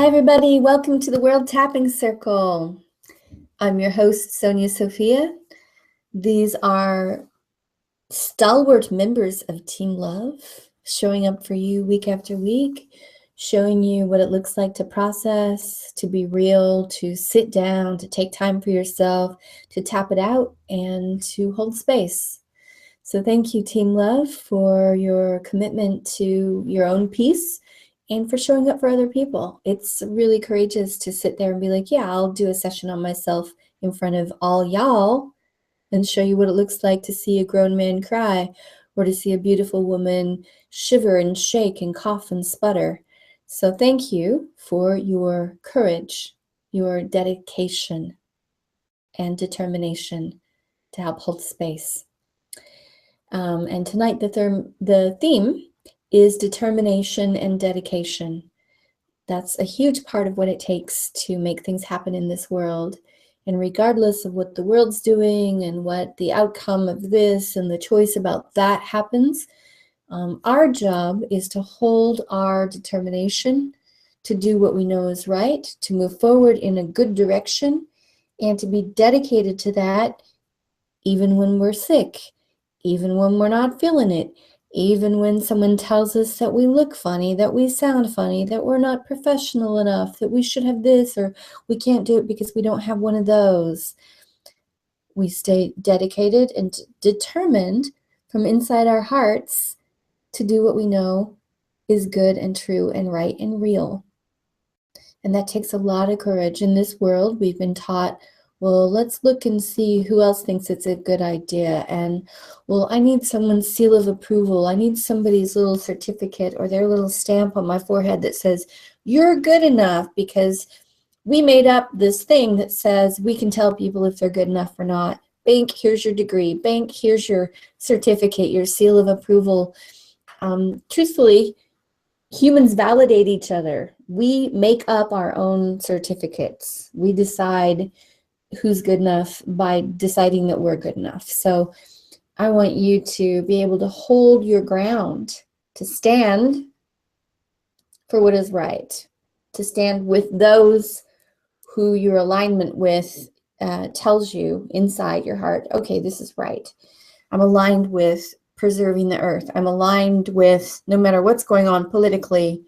Hi everybody, welcome to the World Tapping Circle. I'm your host, Sonya Sophia. These are stalwart members of Team Love, showing up for you week after week, showing you what it looks like to process, to be real, to sit down, to take time for yourself, to tap it out, and to hold space. So thank you, Team Love, for your commitment to your own peace and for showing up for other people. It's really courageous to sit there and be like, yeah, I'll do a session on myself in front of all y'all and show you what it looks like to see a grown man cry or to see a beautiful woman shiver and shake and cough and sputter. So thank you for your courage, your dedication, and determination to help hold space. And tonight the theme is determination and dedication. That's a huge part of what it takes to make things happen in this world. And regardless of what the world's doing and what the outcome of this and the choice about that happens, our job is to hold our determination to do what we know is right, to move forward in a good direction, and to be dedicated to that even when we're sick, even when we're not feeling it, even when someone tells us that we look funny, that we sound funny, that we're not professional enough, that we should have this, or we can't do it because we don't have one of those. We stay dedicated and determined from inside our hearts to do what we know is good and true and right and real. And that takes a lot of courage. In this world, we've been taught, well, let's look and see who else thinks it's a good idea. And, well, I need someone's seal of approval. I need somebody's little certificate or their little stamp on my forehead that says, you're good enough, because we made up this thing that says we can tell people if they're good enough or not. Bank, here's your degree. Bank, here's your certificate, your seal of approval. Truthfully, humans validate each other. We make up our own certificates. We decide who's good enough by deciding that we're good enough. So I want you to be able to hold your ground, to stand for what is right, to stand with those who your alignment with tells you inside your heart, okay, this is right. I'm aligned with preserving the earth. I'm aligned with, no matter what's going on politically,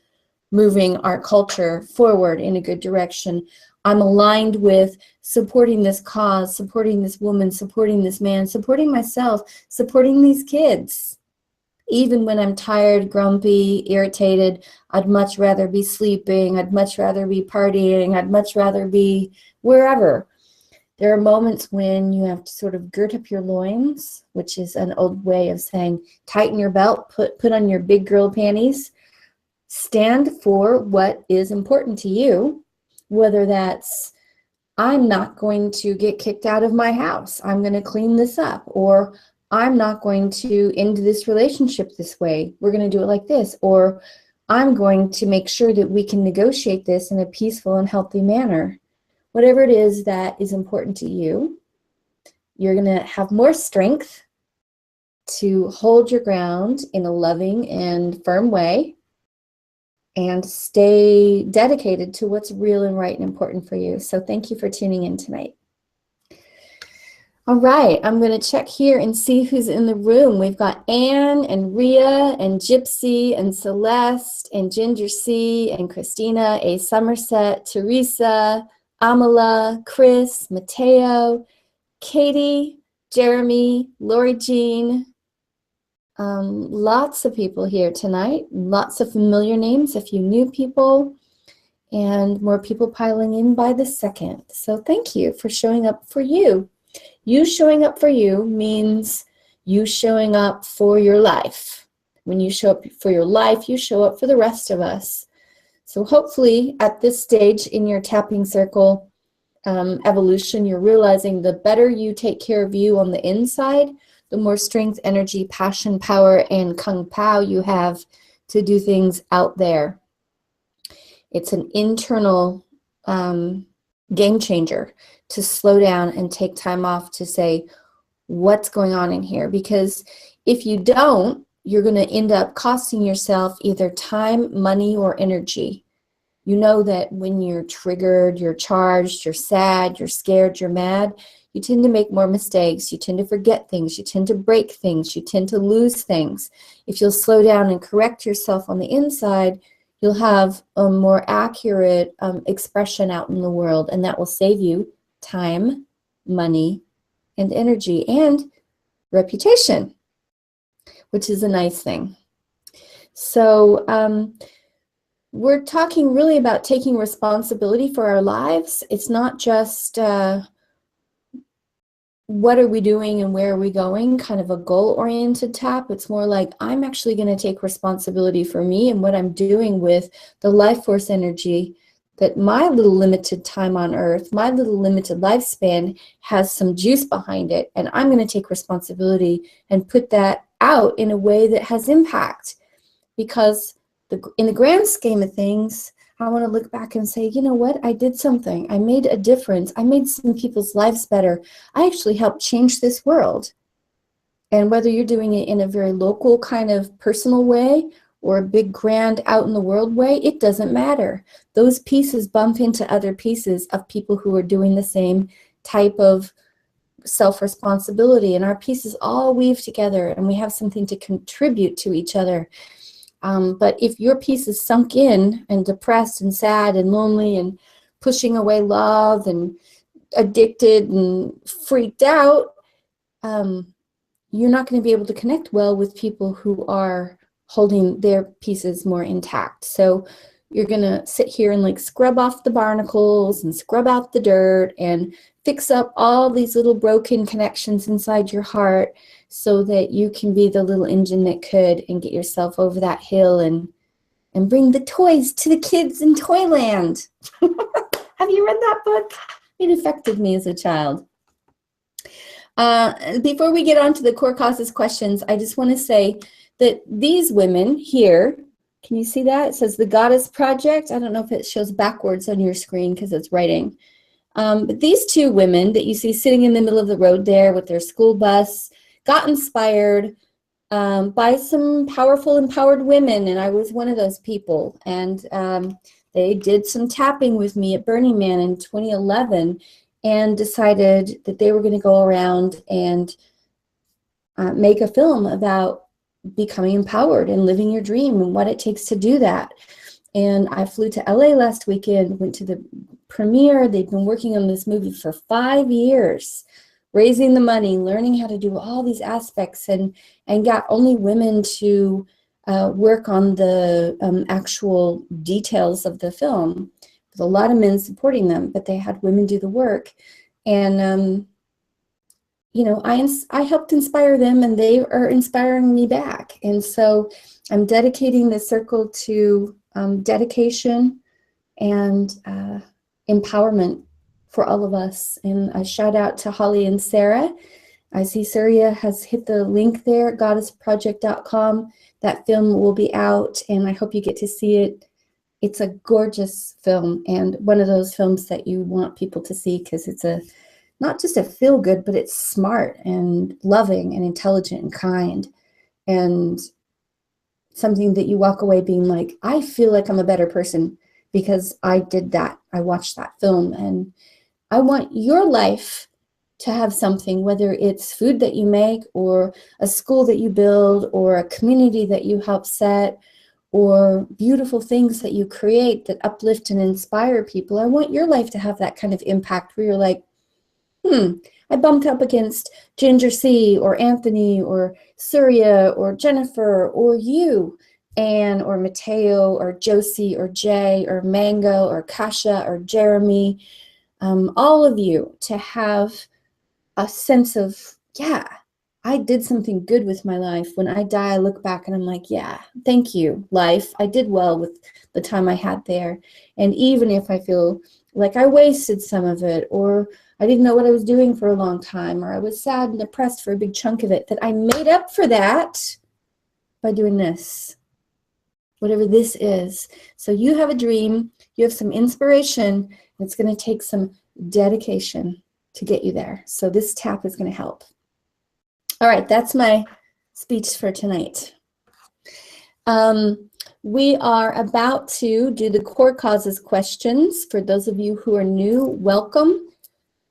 moving our culture forward in a good direction. I'm aligned with supporting this cause, supporting this woman, supporting this man, supporting myself, supporting these kids. Even when I'm tired, grumpy, irritated, I'd much rather be sleeping, I'd much rather be partying, I'd much rather be wherever. There are moments when you have to sort of girt up your loins, which is an old way of saying tighten your belt, put on your big girl panties, stand for what is important to you. Whether that's, I'm not going to get kicked out of my house, I'm going to clean this up, or I'm not going to end this relationship this way, we're going to do it like this, or I'm going to make sure that we can negotiate this in a peaceful and healthy manner. Whatever it is that is important to you, you're going to have more strength to hold your ground in a loving and firm way, and stay dedicated to what's real and right and important for you. So thank you for tuning in tonight. All right, I'm going to check here and see who's in the room. We've got Anne and Rhea and Gypsy and Celeste and Ginger C and Christina, A. Somerset, Teresa, Amala, Chris, Mateo, Katie, Jeremy, Lori Jean. Lots of people here tonight, lots of familiar names, a few new people, and more people piling in by the second. So thank you for showing up for you. You showing up for you means you showing up for your life. When you show up for your life, you show up for the rest of us. So hopefully at this stage in your tapping circle evolution, you're realizing the better you take care of you on the inside, the more strength, energy, passion, power, and kung pao you have to do things out there. It's an internal game changer to slow down and take time off to say, what's going on in here? Because if you don't, you're going to end up costing yourself either time, money, or energy. You know that when you're triggered, you're charged, you're sad, you're scared, you're mad, you tend to make more mistakes, you tend to forget things, you tend to break things, you tend to lose things. If you'll slow down and correct yourself on the inside, you'll have a more accurate expression out in the world, and that will save you time, money, and energy, and reputation, which is a nice thing. So we're talking really about taking responsibility for our lives. It's not just what are we doing and where are we going, kind of a goal-oriented tap. It's more like, I'm actually going to take responsibility for me and what I'm doing with the life force energy, that my little limited time on earth, my little limited lifespan has some juice behind it, and I'm going to take responsibility and put that out in a way that has impact. Because in the grand scheme of things, I want to look back and say, you know what, I did something. I made a difference. I made some people's lives better. I actually helped change this world. And whether you're doing it in a very local kind of personal way or a big grand out in the world way, it doesn't matter. Those pieces bump into other pieces of people who are doing the same type of self-responsibility, and our pieces all weave together, and we have something to contribute to each other. But if your piece is sunk in and depressed and sad and lonely and pushing away love and addicted and freaked out, you're not going to be able to connect well with people who are holding their pieces more intact. So you're going to sit here and like scrub off the barnacles and scrub out the dirt and fix up all these little broken connections inside your heart, so that you can be the little engine that could and get yourself over that hill and bring the toys to the kids in Toyland. Have you read that book? It affected me as a child. Before we get on to the core causes questions, I just want to say that these women here, can you see that? It says the Goddess Project. I don't know if it shows backwards on your screen because it's writing. But these two women that you see sitting in the middle of the road there with their school bus got inspired by some powerful, empowered women, and I was one of those people. And they did some tapping with me at Burning Man in 2011 and decided that they were going to go around and make a film about becoming empowered and living your dream and what it takes to do that. And I flew to LA last weekend, went to the premiere. They've been working on this movie for 5 years, raising the money, learning how to do all these aspects, and got only women to work on the actual details of the film. There's a lot of men supporting them, but they had women do the work. And you know, I helped inspire them, and they are inspiring me back. And so I'm dedicating the circle to dedication and empowerment for all of us. And a shout out to Holly and Sarah. I see Surya has hit the link there, goddessproject.com. That film will be out, and I hope you get to see it. It's a gorgeous film, and one of those films that you want people to see, because it's not just a feel good, but it's smart and loving and intelligent and kind, and something that you walk away being like, I feel like I'm a better person because I did that. I watched that film. And I want your life to have something, whether it's food that you make, or a school that you build, or a community that you help set, or beautiful things that you create that uplift and inspire people. I want your life to have that kind of impact where you're like, I bumped up against Ginger C or Anthony or Surya or Jennifer or you, Anne or Mateo or Josie or Jay or Mango or Kasha or Jeremy, all of you, to have a sense of, yeah, I did something good with my life. When I die, I look back and I'm like, yeah, thank you, life. I did well with the time I had there. And even if I feel like I wasted some of it, or I didn't know what I was doing for a long time, or I was sad and depressed for a big chunk of it, that I made up for that by doing this, whatever this is. So you have a dream, you have some inspiration, and it's going to take some dedication to get you there. So this tap is going to help. All right, that's my speech for tonight. We are about to do the core causes questions. For those of you who are new, welcome.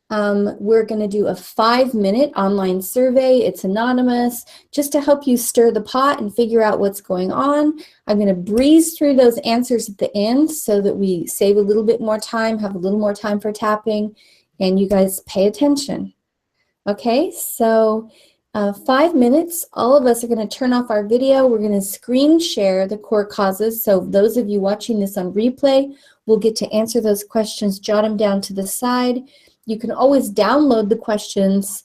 We're going to do a 5-minute online survey. It's anonymous, just to help you stir the pot and figure out what's going on. I'm going to breeze through those answers at the end so that we save a little bit more time, have a little more time for tapping, and you guys pay attention. Okay, so 5 minutes, all of us are going to turn off our video. We're going to screen share the core causes. So those of you watching this on replay will get to answer those questions, jot them down to the side. You can always download the questions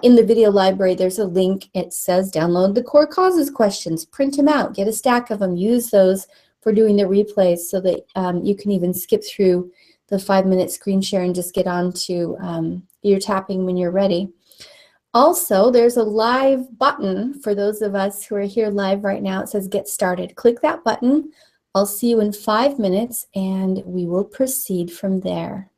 in the video library. There's a link. It says download the core causes questions. Print them out. Get a stack of them. Use those for doing the replays so that you can even skip through the 5-minute screen share and just get on to your tapping when you're ready. Also, there's a live button for those of us who are here live right now. It says get started. Click that button. I'll see you in 5 minutes and we will proceed from there.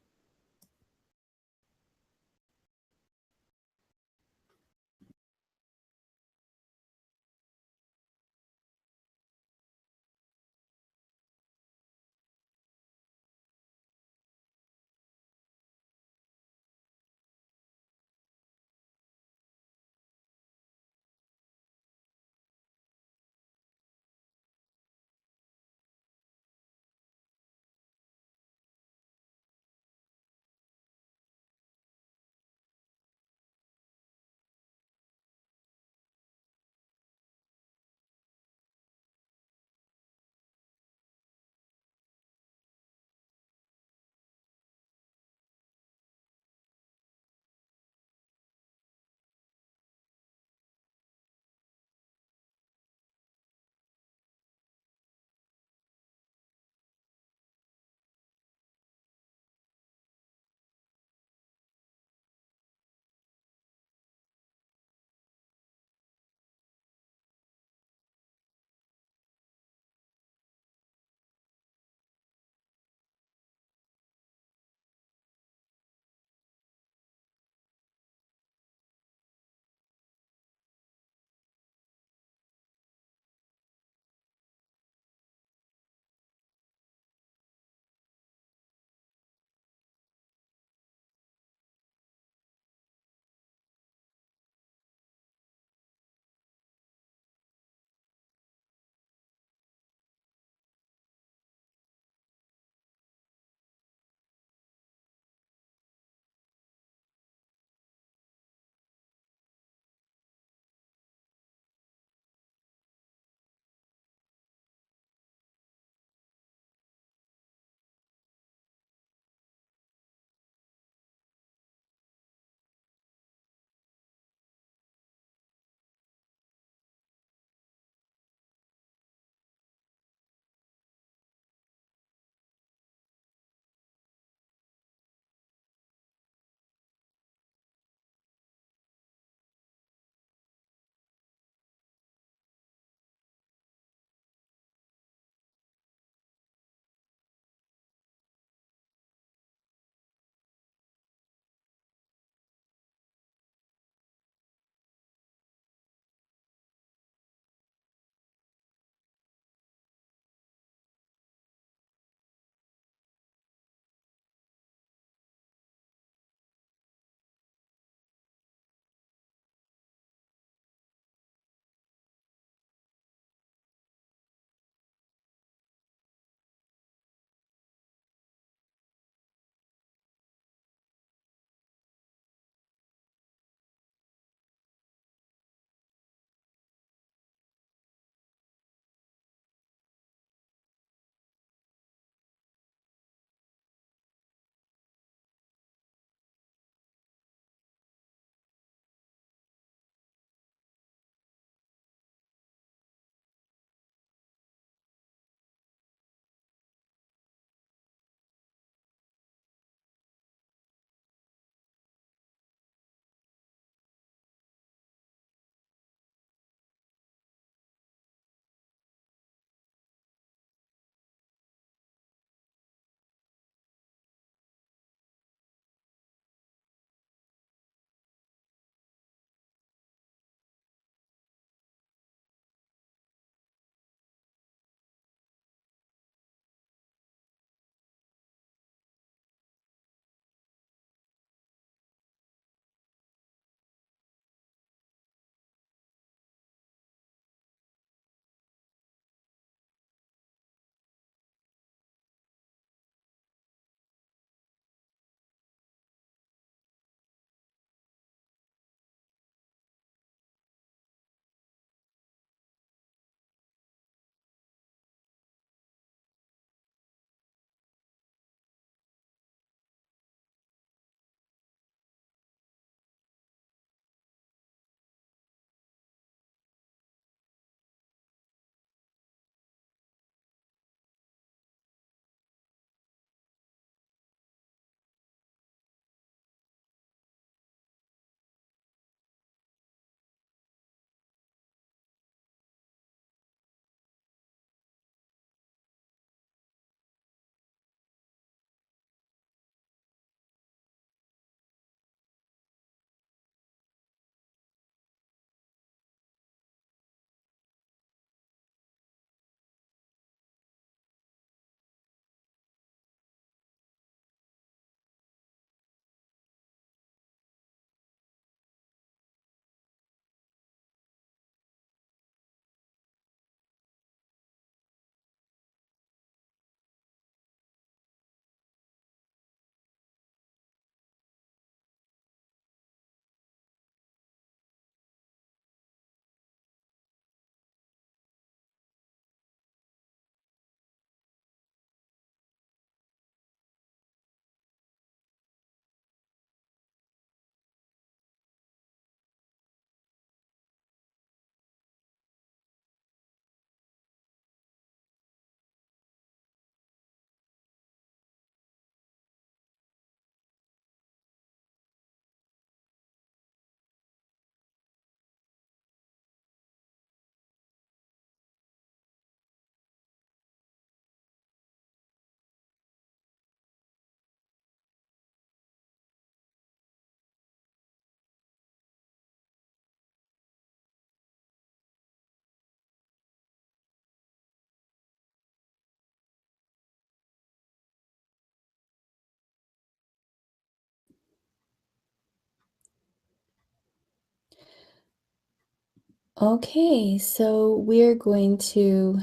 Okay, so we're going to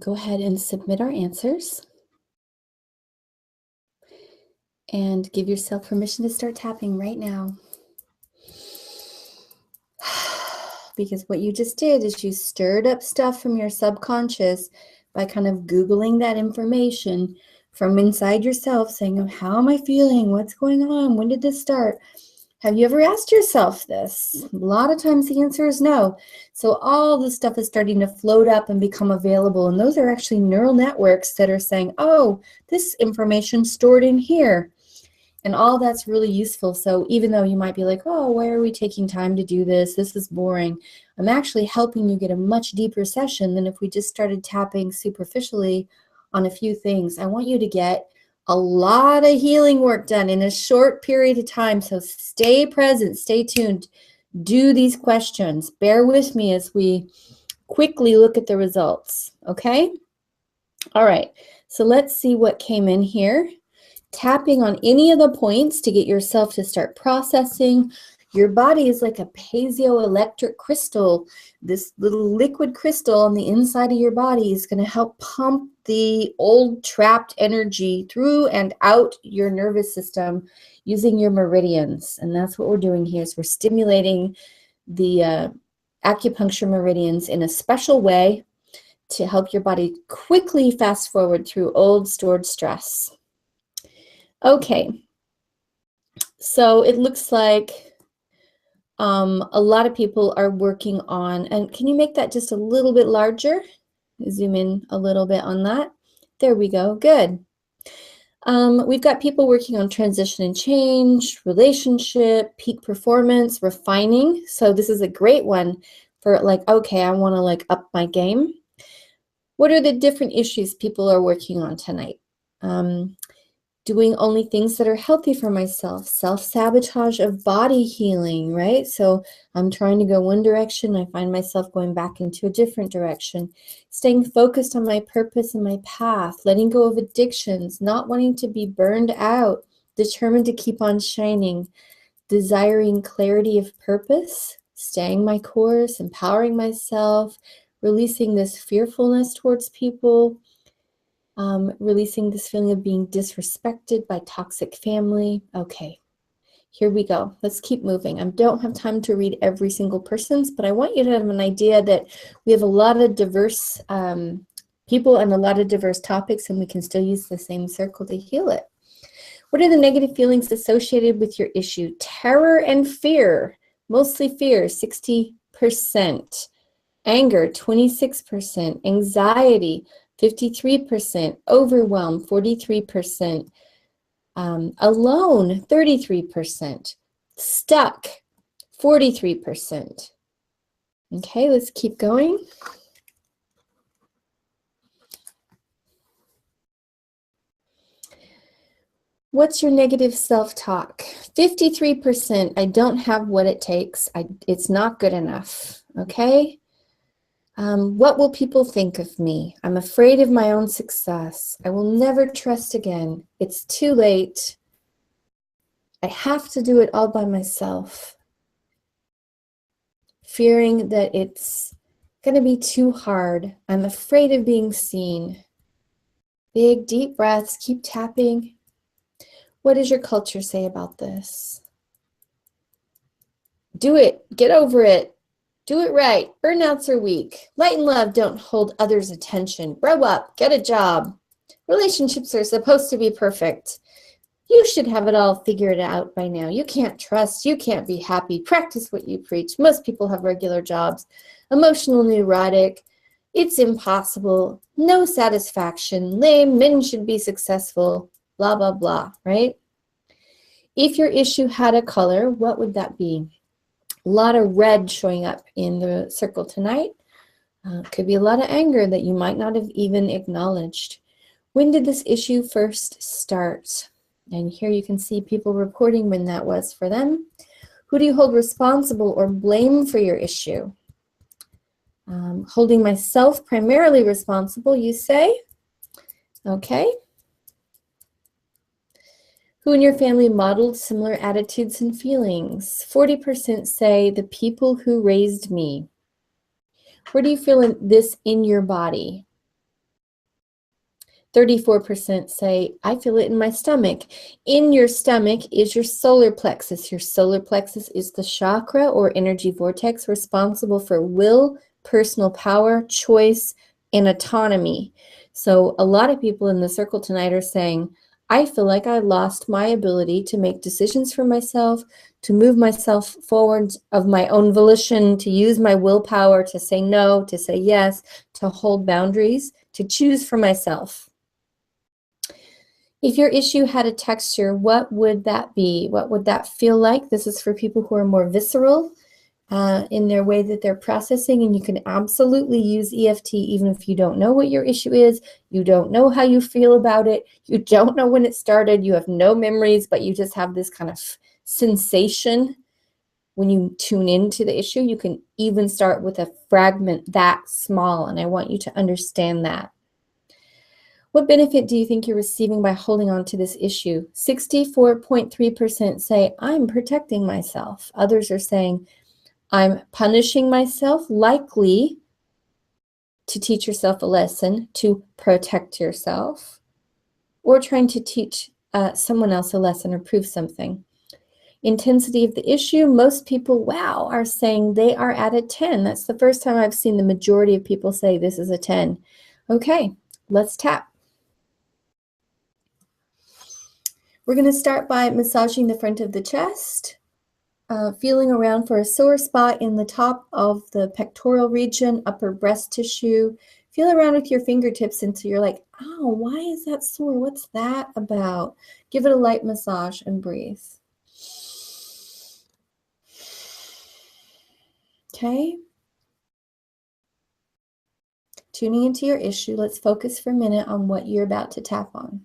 go ahead and submit our answers and give yourself permission to start tapping right now. Because what you just did is you stirred up stuff from your subconscious by kind of Googling that information from inside yourself, saying, oh, how am I feeling? What's going on? When did this start? Have you ever asked yourself this? A lot of times the answer is no. So all this stuff is starting to float up and become available. And those are actually neural networks that are saying, oh, this information stored in here. And all that's really useful. So even though you might be like, oh, why are we taking time to do this? This is boring. I'm actually helping you get a much deeper session than if we just started tapping superficially on a few things. I want you to get a lot of healing work done in a short period of time. So stay present, stay tuned, do these questions. Bear with me as we quickly look at the results, okay? All right, so let's see what came in here. Tapping on any of the points to get yourself to start processing. Your body is like a piezoelectric crystal. This little liquid crystal on the inside of your body is going to help pump the old trapped energy through and out your nervous system using your meridians. And that's what we're doing here, is we're stimulating the acupuncture meridians in a special way to help your body quickly fast forward through old stored stress. Okay, so it looks like a lot of people are working on, and can you make that just a little bit larger? Zoom in a little bit on that. There we go, good. We've got people working on transition and change, relationship, peak performance, refining. So this is a great one for like, okay, I want to like up my game. What are the different issues people are working on tonight? Doing only things that are healthy for myself, self-sabotage of body healing, right? So I'm trying to go one direction, I find myself going back into a different direction. Staying focused on my purpose and my path, letting go of addictions, not wanting to be burned out, determined to keep on shining, desiring clarity of purpose, staying my course, empowering myself, releasing this fearfulness towards people, releasing this feeling of being disrespected by toxic family. Okay, here we go. Let's keep moving. I don't have time to read every single person's, but I want you to have an idea that we have a lot of diverse people and a lot of diverse topics, and we can still use the same circle to heal it. What are the negative feelings associated with your issue? Terror and fear, mostly fear, 60%. Anger, 26%. Anxiety, 53%, overwhelm, 43%, alone, 33%, stuck, 43%. Okay, let's keep going. What's your negative self-talk? 53%, I don't have what it takes. It's not good enough, okay? What will people think of me? I'm afraid of my own success. I will never trust again. It's too late. I have to do it all by myself. Fearing that it's going to be too hard. I'm afraid of being seen. Big, deep breaths. Keep tapping. What does your culture say about this? Do it. Get over it. Do it right. Burnouts are weak. Light and love don't hold others' attention. Grow up. Get a job. Relationships are supposed to be perfect. You should have it all figured out by now. You can't trust. You can't be happy. Practice what you preach. Most people have regular jobs. Emotional neurotic. It's impossible. No satisfaction. Lame. Men should be successful. Blah, blah, blah, right? If your issue had a color, what would that be? A lot of red showing up in the circle tonight. Could be a lot of anger that you might not have even acknowledged. When did this issue first start? And here you can see people reporting when that was for them. Who do you hold responsible or blame for your issue? Holding myself primarily responsible, you say? Okay. Who in your family modeled similar attitudes and feelings? 40% say the people who raised me. Where do you feel this in your body? 34% say, I feel it in my stomach. In your stomach is your solar plexus. Your solar plexus is the chakra or energy vortex responsible for will, personal power, choice, and autonomy. So a lot of people in the circle tonight are saying, I feel like I lost my ability to make decisions for myself, to move myself forward of my own volition, to use my willpower, to say no, to say yes, to hold boundaries, to choose for myself. If your issue had a texture, what would that be? What would that feel like? This is for people who are more visceral in their way that they're processing, and you can absolutely use EFT even if you don't know what your issue is, you don't know how you feel about it, you don't know when it started, you have no memories, but you just have this kind of sensation when you tune into the issue. You can even start with a fragment that small, and I want you to understand that. What benefit do you think you're receiving by holding on to this issue? 64.3% say, I'm protecting myself. Others are saying, I'm punishing myself, likely to teach yourself a lesson, to protect yourself, or trying to teach someone else a lesson or prove something. Intensity of the issue, most people, wow, are saying they are at a 10. That's the first time I've seen the majority of people say this is a 10. Okay, let's tap. We're going to start by massaging the front of the chest, feeling around for a sore spot in the top of the pectoral region, upper breast tissue. Feel around with your fingertips until you're like, oh, why is that sore? What's that about? Give it a light massage and breathe. Okay. Tuning into your issue, let's focus for a minute on what you're about to tap on.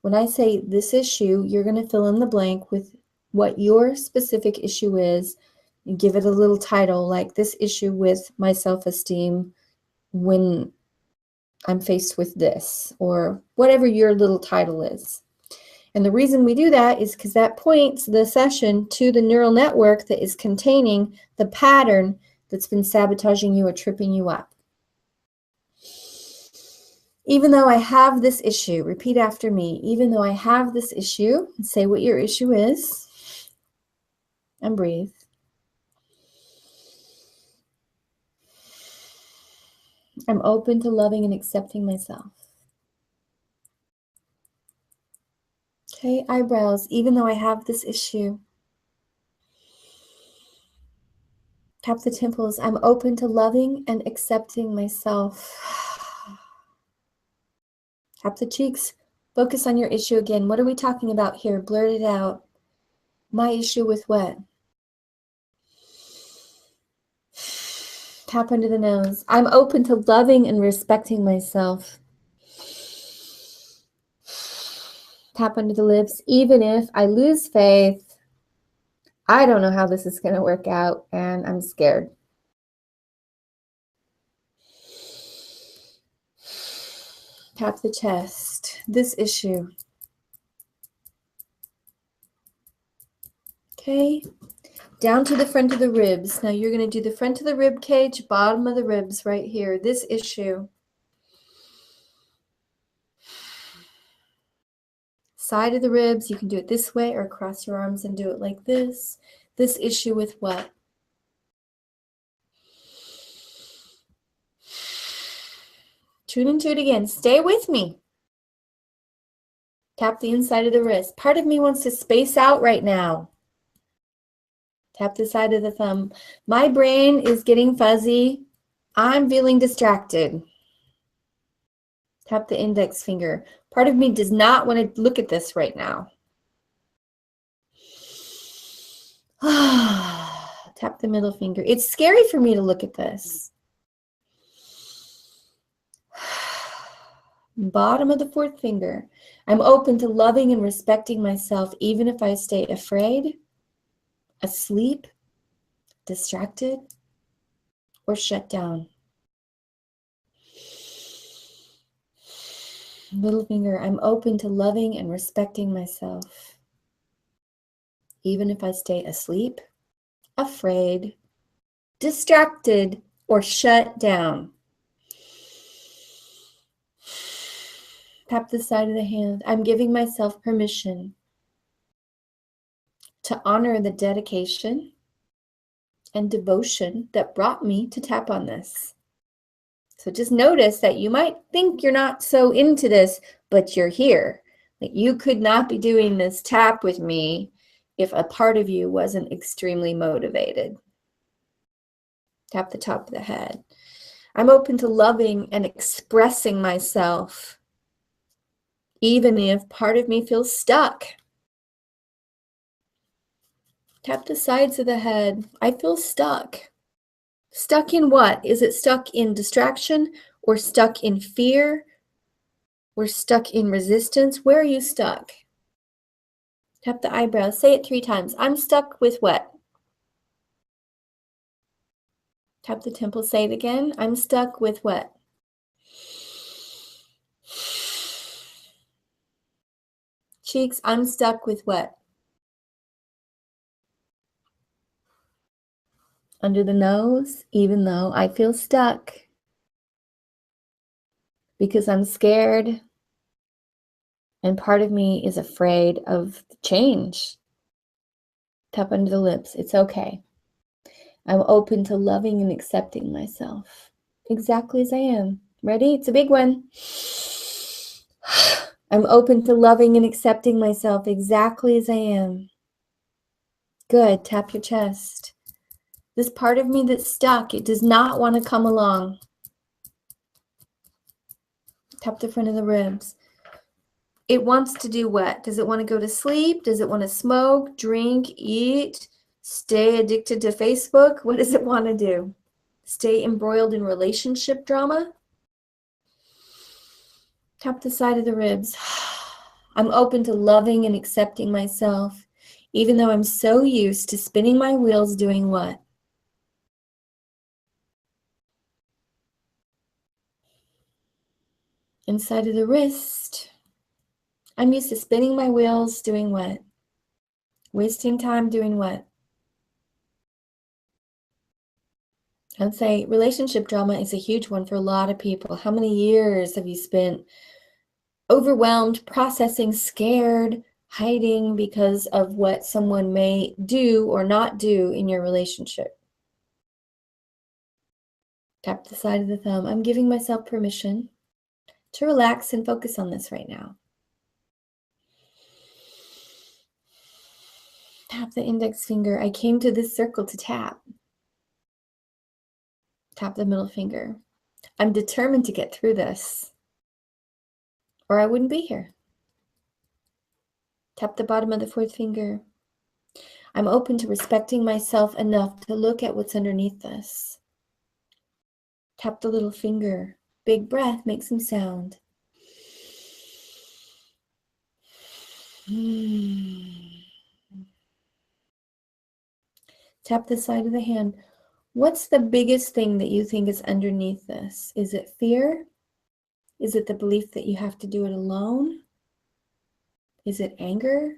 When I say this issue, you're going to fill in the blank with what your specific issue is and give it a little title, like this issue with my self-esteem when I'm faced with this, or whatever your little title is. And the reason we do that is because that points the session to the neural network that is containing the pattern that's been sabotaging you or tripping you up. Even though I have this issue, repeat after me, even though I have this issue, say what your issue is, and breathe. I'm open to loving and accepting myself. Okay, eyebrows, even though I have this issue. Tap the temples, I'm open to loving and accepting myself. Tap the cheeks, focus on your issue again. What are we talking about here? Blurt it out. My issue with what? Tap under the nose. I'm open to loving and respecting myself. Tap under the lips. Even if I lose faith, I don't know how this is going to work out, and I'm scared. Tap the chest. This issue. Okay. Down to the front of the ribs. Now you're going to do the front of the rib cage, bottom of the ribs right here. This issue. Side of the ribs, you can do it this way or cross your arms and do it like this. This issue with what? Tune into it again. Stay with me. Tap the inside of the wrist. Part of me wants to space out right now. Tap the side of the thumb. My brain is getting fuzzy. I'm feeling distracted. Tap the index finger. Part of me does not want to look at this right now. Tap the middle finger. It's scary for me to look at this. Bottom of the fourth finger. I'm open to loving and respecting myself even if I stay afraid, asleep, distracted, or shut down. Middle finger, I'm open to loving and respecting myself. Even if I stay asleep, afraid, distracted, or shut down. Tap the side of the hand. I'm giving myself permission to honor the dedication and devotion that brought me to tap on this. So just notice that you might think you're not so into this, but you're here. That you could not be doing this tap with me if a part of you wasn't extremely motivated. Tap the top of the head. I'm open to loving and expressing myself, even if part of me feels stuck. Tap the sides of the head. I feel stuck. Stuck in what? Is it stuck in distraction or stuck in fear? Or stuck in resistance? Where are you stuck? Tap the eyebrows. Say it 3 times. I'm stuck with what? Tap the temple. Say it again. I'm stuck with what? Cheeks. I'm stuck with what? Under the nose, even though I feel stuck because I'm scared and part of me is afraid of change. Tap under the lips. It's okay. I'm open to loving and accepting myself exactly as I am. Ready? It's a big one. I'm open to loving and accepting myself exactly as I am. Good. Tap your chest. This part of me that's stuck, it does not want to come along. Tap the front of the ribs. It wants to do what? Does it want to go to sleep? Does it want to smoke, drink, eat, stay addicted to Facebook? What does it want to do? Stay embroiled in relationship drama? Tap the side of the ribs. I'm open to loving and accepting myself, even though I'm so used to spinning my wheels doing what? Inside of the wrist. I'm used to spinning my wheels doing what? Wasting time doing what? I'd say relationship drama is a huge one for a lot of people. How many years have you spent overwhelmed, processing, scared, hiding because of what someone may do or not do in your relationship? Tap the side of the thumb. I'm giving myself permission to relax and focus on this right now. Tap the index finger. I came to this circle to tap. Tap the middle finger. I'm determined to get through this, or I wouldn't be here. Tap the bottom of the 4th finger. I'm open to respecting myself enough to look at what's underneath this. Tap the little finger. Big breath, make some sound. Tap the side of the hand. What's the biggest thing that you think is underneath this? Is it fear? Is it the belief that you have to do it alone? Is it anger?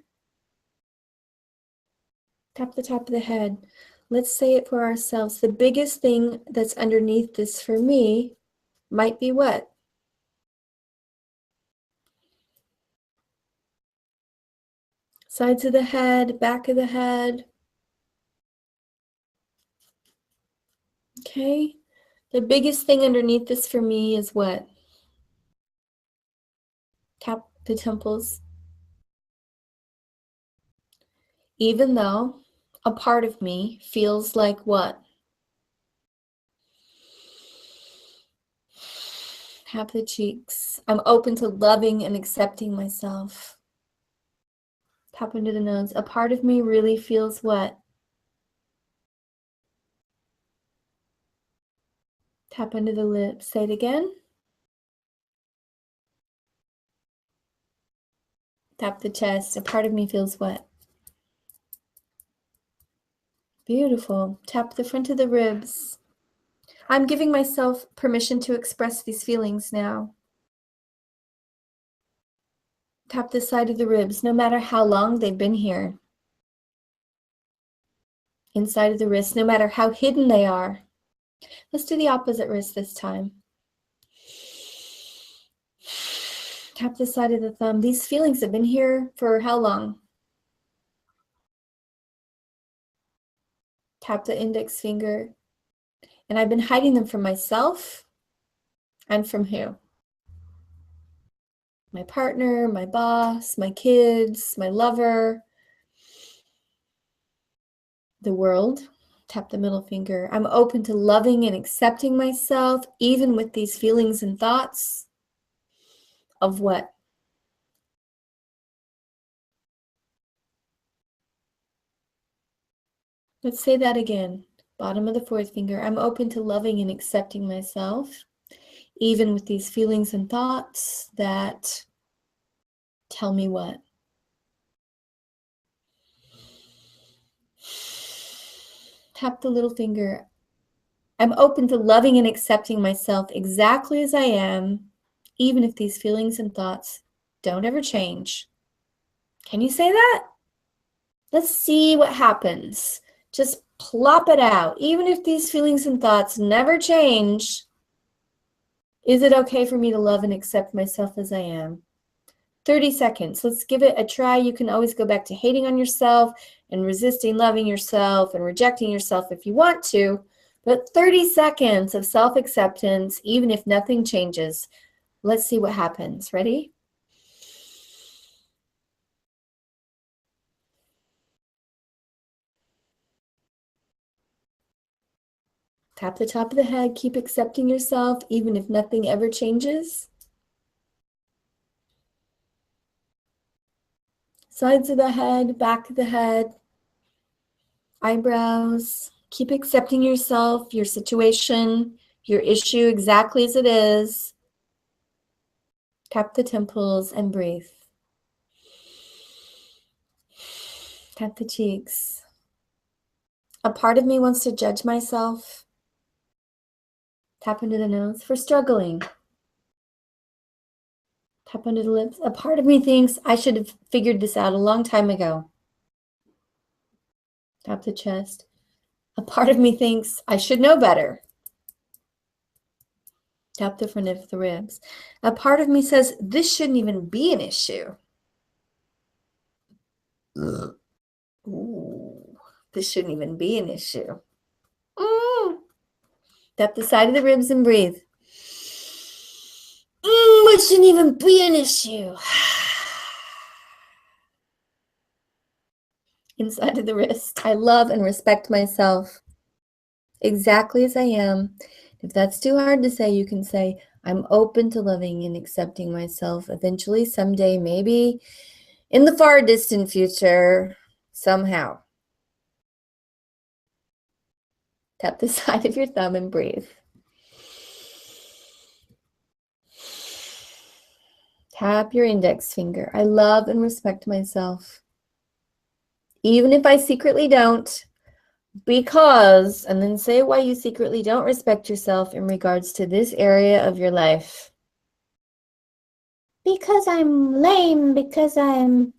Tap the top of the head. Let's say it for ourselves. The biggest thing that's underneath this for me might be what? Sides of the head, back of the head. Okay. The biggest thing underneath this for me is what? Tap the temples. Even though a part of me feels like what? Tap the cheeks. I'm open to loving and accepting myself. Tap into the nose. A part of me really feels what? Tap into the lips. Say it again. Tap the chest. A part of me feels what? Beautiful. Tap the front of the ribs. I'm giving myself permission to express these feelings now. Tap the side of the ribs, no matter how long they've been here. Inside of the wrist, no matter how hidden they are. Let's do the opposite wrist this time. Tap the side of the thumb. These feelings have been here for how long? Tap the index finger. And I've been hiding them from myself and from who? My partner, my boss, my kids, my lover, the world. Tap the middle finger. I'm open to loving and accepting myself, even with these feelings and thoughts of what? Let's say that again. Bottom of the fourth finger. I'm open to loving and accepting myself, even with these feelings and thoughts that tell me what? Tap the little finger. I'm open to loving and accepting myself exactly as I am, even if these feelings and thoughts don't ever change. Can you say that? Let's see what happens. Just plop it out. Even if these feelings and thoughts never change, is it okay for me to love and accept myself as I am? 30 seconds. Let's give it a try. You can always go back to hating on yourself and resisting loving yourself and rejecting yourself if you want to. But 30 seconds of self-acceptance, even if nothing changes. Let's see what happens. Ready? Tap the top of the head. Keep accepting yourself, even if nothing ever changes. Sides of the head, back of the head, eyebrows. Keep accepting yourself, your situation, your issue exactly as it is. Tap the temples and breathe. Tap the cheeks. A part of me wants to judge myself. Tap into the nose for struggling. Tap under the lips. A part of me thinks I should have figured this out a long time ago. Tap the chest. A part of me thinks I should know better. Tap the front of the ribs. A part of me says this shouldn't even be an issue. Ooh, this shouldn't even be an issue. Tap the side of the ribs and breathe. It shouldn't even be an issue. Inside of the wrist. I love and respect myself exactly as I am. If that's too hard to say, you can say, I'm open to loving and accepting myself eventually, someday, maybe in the far distant future, somehow. Tap the side of your thumb and breathe. Tap your index finger. I love and respect myself, even if I secretly don't, because, and then say why you secretly don't respect yourself in regards to this area of your life. Because I'm lame, because I'm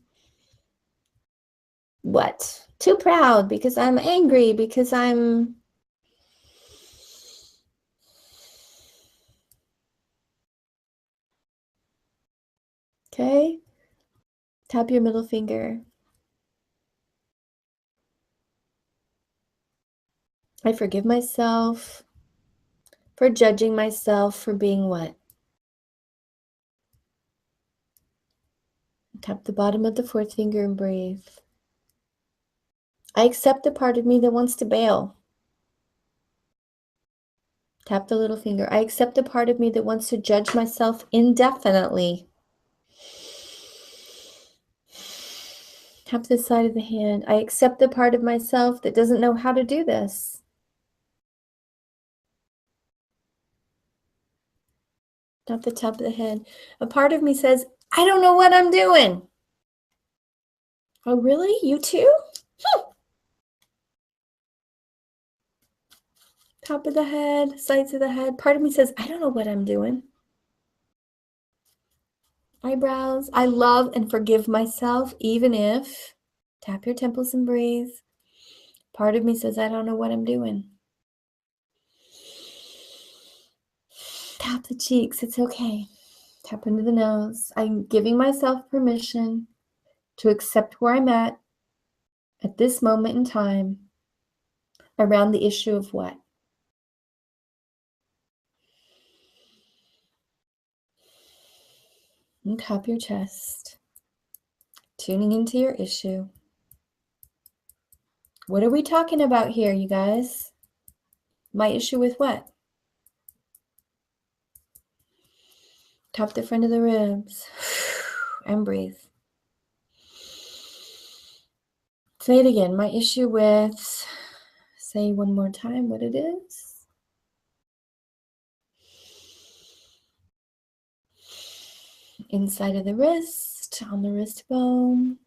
what? Too proud, because I'm angry, because I'm okay. Tap your middle finger. I forgive myself for judging myself for being what? Tap the bottom of the fourth finger and breathe. I accept the part of me that wants to bail. Tap the little finger. I accept the part of me that wants to judge myself indefinitely. Tap the side of the hand. I accept the part of myself that doesn't know how to do this. Tap the top of the head. A part of me says, I don't know what I'm doing. Oh, really? You too? Top of the head, sides of the head. Part of me says, I don't know what I'm doing. eyebrows. I love and forgive myself, even if, tap your temples and breathe. Part of me says, I don't know what I'm doing. Tap the cheeks, it's okay. Tap into the nose. I'm giving myself permission to accept where I'm at this moment in time around the issue of what? And tap your chest. Tuning into your issue. What are we talking about here, you guys? My issue with what? Tap the front of the ribs and breathe. Say it again. My issue with, say one more time what it is. Inside of the wrist, on the wrist bone.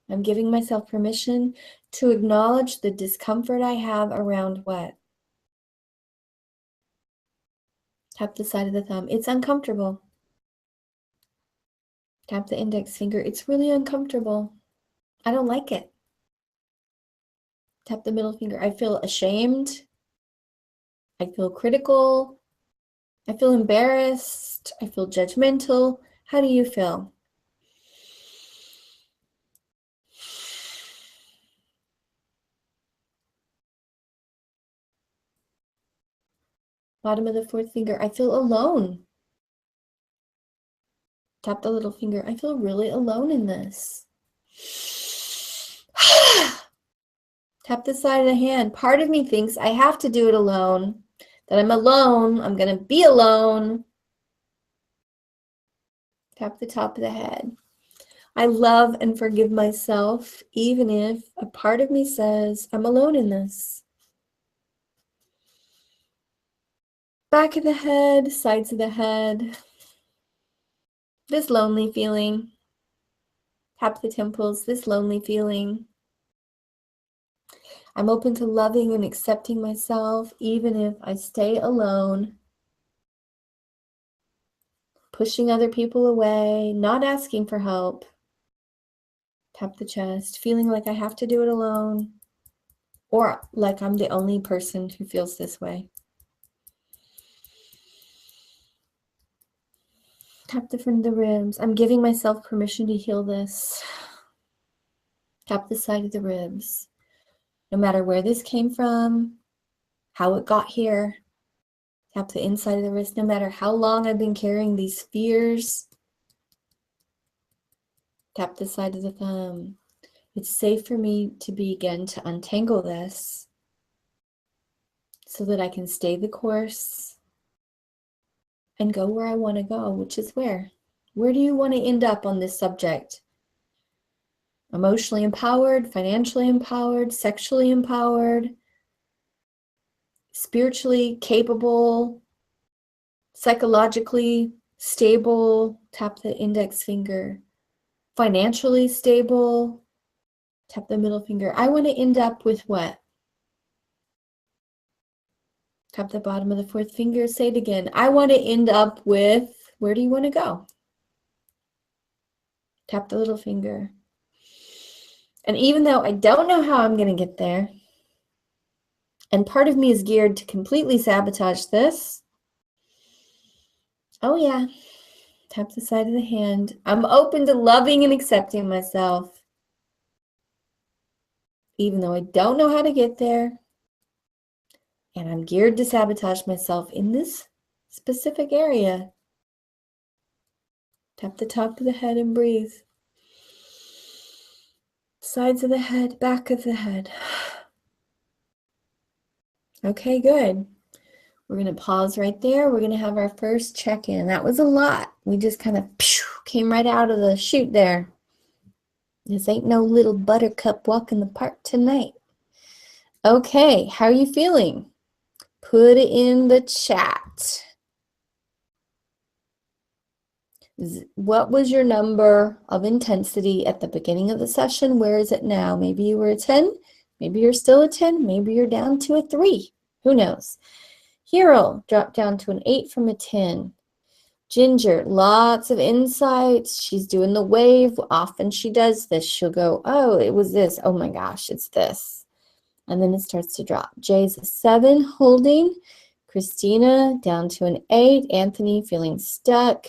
I'm giving myself permission to acknowledge the discomfort I have around what? Tap the side of the thumb. It's uncomfortable. Tap the index finger. It's really uncomfortable. I don't like it. Tap the middle finger. I feel ashamed. I feel critical. I feel embarrassed. I feel judgmental. How do you feel? Bottom of the fourth finger. I feel alone. Tap the little finger. I feel really alone in this. Tap the side of the hand. Part of me thinks I have to do it alone, that I'm alone, I'm going to be alone. Tap the top of the head. I love and forgive myself, even if a part of me says I'm alone in this. Back of the head, sides of the head. This lonely feeling. Tap the temples, this lonely feeling. I'm open to loving and accepting myself, even if I stay alone. Pushing other people away, not asking for help. Tap the chest, feeling like I have to do it alone, or like I'm the only person who feels this way. Tap the front of the ribs. I'm giving myself permission to heal this. Tap the side of the ribs. No matter where this came from, how it got here. Tap the inside of the wrist. No matter how long I've been carrying these fears. Tap the side of the thumb. It's safe for me to begin to untangle this so that I can stay the course and go where I want to go, which is where? Where do you want to end up on this subject? Emotionally empowered, financially empowered, sexually empowered, spiritually capable, psychologically stable, tap the index finger, financially stable, tap the middle finger. I want to end up with what? Tap the bottom of the fourth finger, say it again. I want to end up with, where do you want to go? Tap the little finger. And even though I don't know how I'm going to get there, and part of me is geared to completely sabotage this, oh yeah, tap the side of the hand. I'm open to loving and accepting myself, even though I don't know how to get there, and I'm geared to sabotage myself in this specific area. Tap the top of the head and breathe. Sides of the head, back of the head. Okay, good. We're going to pause right there. We're going to have our first check-in. That was a lot. We just kind of came right out of the chute there. This ain't no little buttercup walk in the park tonight. Okay, how are you feeling? Put it in the chat. What was your number of intensity at the beginning of the session? Where is it now? Maybe you were a 10. Maybe you're still a 10. Maybe you're down to a 3. Who knows? Hero dropped down to an 8 from a 10. Ginger, lots of insights. She's doing the wave. Often she does this. She'll go, oh, it was this. Oh my gosh, it's this. And then it starts to drop. Jay's a 7, holding. Christina down to an 8. Anthony feeling stuck.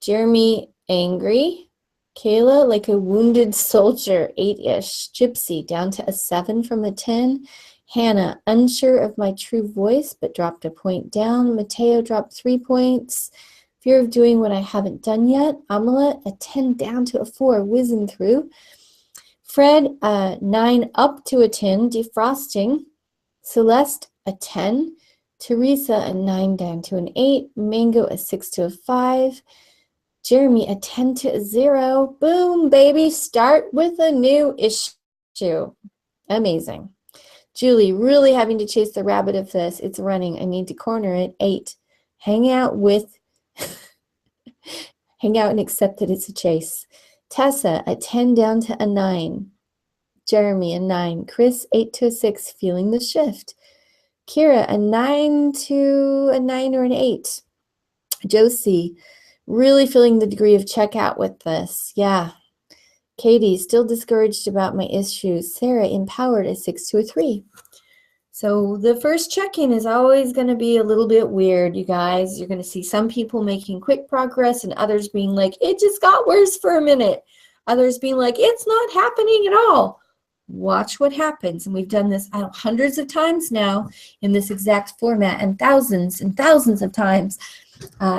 Jeremy, angry. Kayla, like a wounded soldier, 8-ish. Gypsy, down to a 7 from a 10. Hannah, unsure of my true voice, but dropped a point down. Mateo dropped 3 points. Fear of doing what I haven't done yet. Amala, a 10 down to a 4, whizzing through. Fred, 9 up to a 10, defrosting. Celeste, a 10. Teresa, a 9 down to an 8. Mango, a 6 to a 5. Jeremy, a 10 to a 0. Boom, baby, start with a new issue. Amazing. Julie, really having to chase the rabbit of this. It's running. I need to corner it. 8. Hang out and accept that it's a chase. Tessa, a 10 down to a 9. Jeremy, a 9. Chris, 8 to a 6, feeling the shift. Kira, a 9 to a 9 or an 8. Josie, really feeling the degree of checkout with this. Yeah. Katie, still discouraged about my issues. Sarah, empowered, a 6 to a 3. So the first check-in is always going to be a little bit weird, you guys. You're going to see some people making quick progress and others being like, it just got worse for a minute. Others being like, it's not happening at all. Watch what happens. And we've done this hundreds of times now in this exact format and thousands of times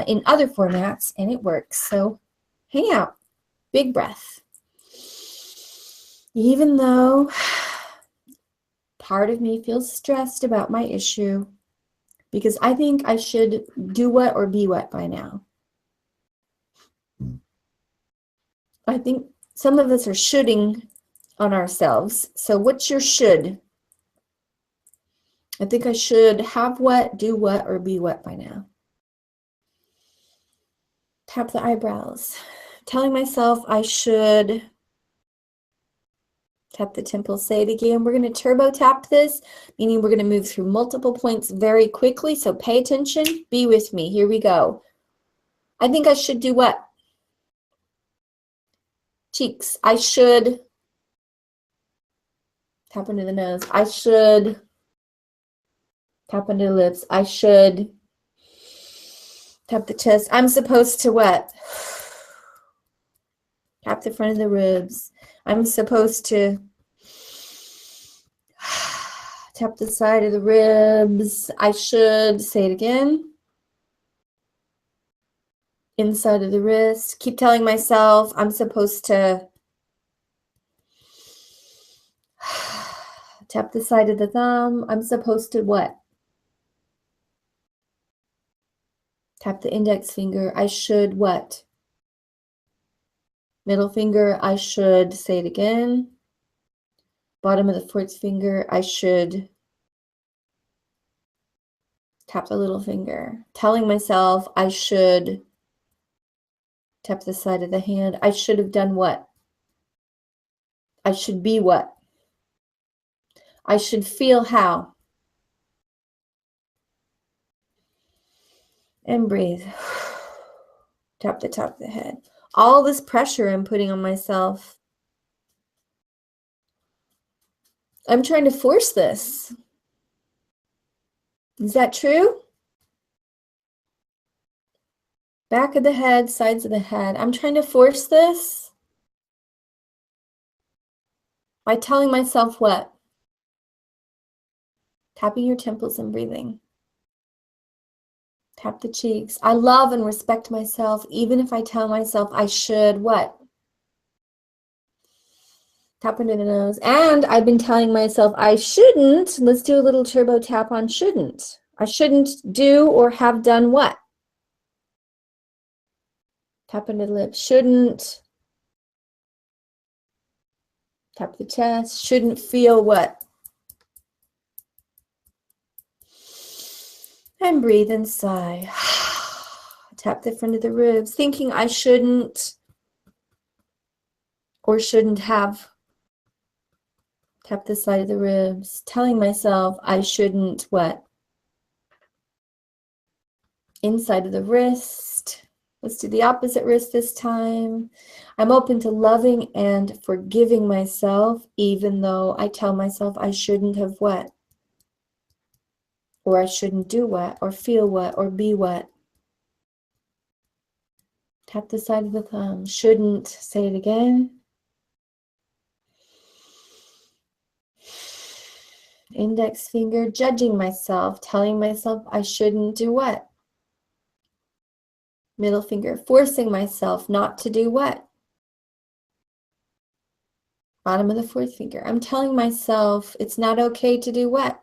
in other formats, and it works. So hang out. Big breath. Even though part of me feels stressed about my issue, because I think I should do what or be what by now. I think some of us are shoulding on ourselves. So what's your should? I think I should have what, do what, or be what by now. Tap the eyebrows. Telling myself I should. Tap the temples, say it again. We're going to turbo tap this, meaning we're going to move through multiple points very quickly. So pay attention. Be with me. Here we go. I think I should do what? Cheeks. I should. Tap into the nose. I should. Tap into the lips. I should. Tap the chest. I'm supposed to what? Tap the front of the ribs. I'm supposed to tap the side of the ribs. I should. Say it again. Inside of the wrist. Keep telling myself I'm supposed to tap the side of the thumb. I'm supposed to what? Tap the index finger. I should what? Middle finger. I should. Say it again. Bottom of the fourth finger. I should. Tap the little finger. Telling myself I should. Tap the side of the hand. I should have done what? I should be what? I should feel how? And breathe. Tap the top of the head. All this pressure I'm putting on myself. I'm trying to force this. Is that true? Back of the head, sides of the head. I'm trying to force this by telling myself what? Tapping your temples and breathing. Tap the cheeks. I love and respect myself, even if I tell myself I should what? Tap into the nose. And I've been telling myself I shouldn't. Let's do a little turbo tap on shouldn't. I shouldn't do or have done what? Tap into the lips. Shouldn't. Tap the chest. Shouldn't feel what? And breathe and sigh. Tap the front of the ribs. Thinking I shouldn't or shouldn't have. Tap the side of the ribs. Telling myself I shouldn't what? Inside of the wrist. Let's do the opposite wrist this time. I'm open to loving and forgiving myself, even though I tell myself I shouldn't have what, or I shouldn't do what, or feel what, or be what. Tap the side of the thumb. Shouldn't. Say it again. Index finger, judging myself, telling myself I shouldn't do what? Middle finger, forcing myself not to do what? Bottom of the fourth finger, I'm telling myself it's not okay to do what?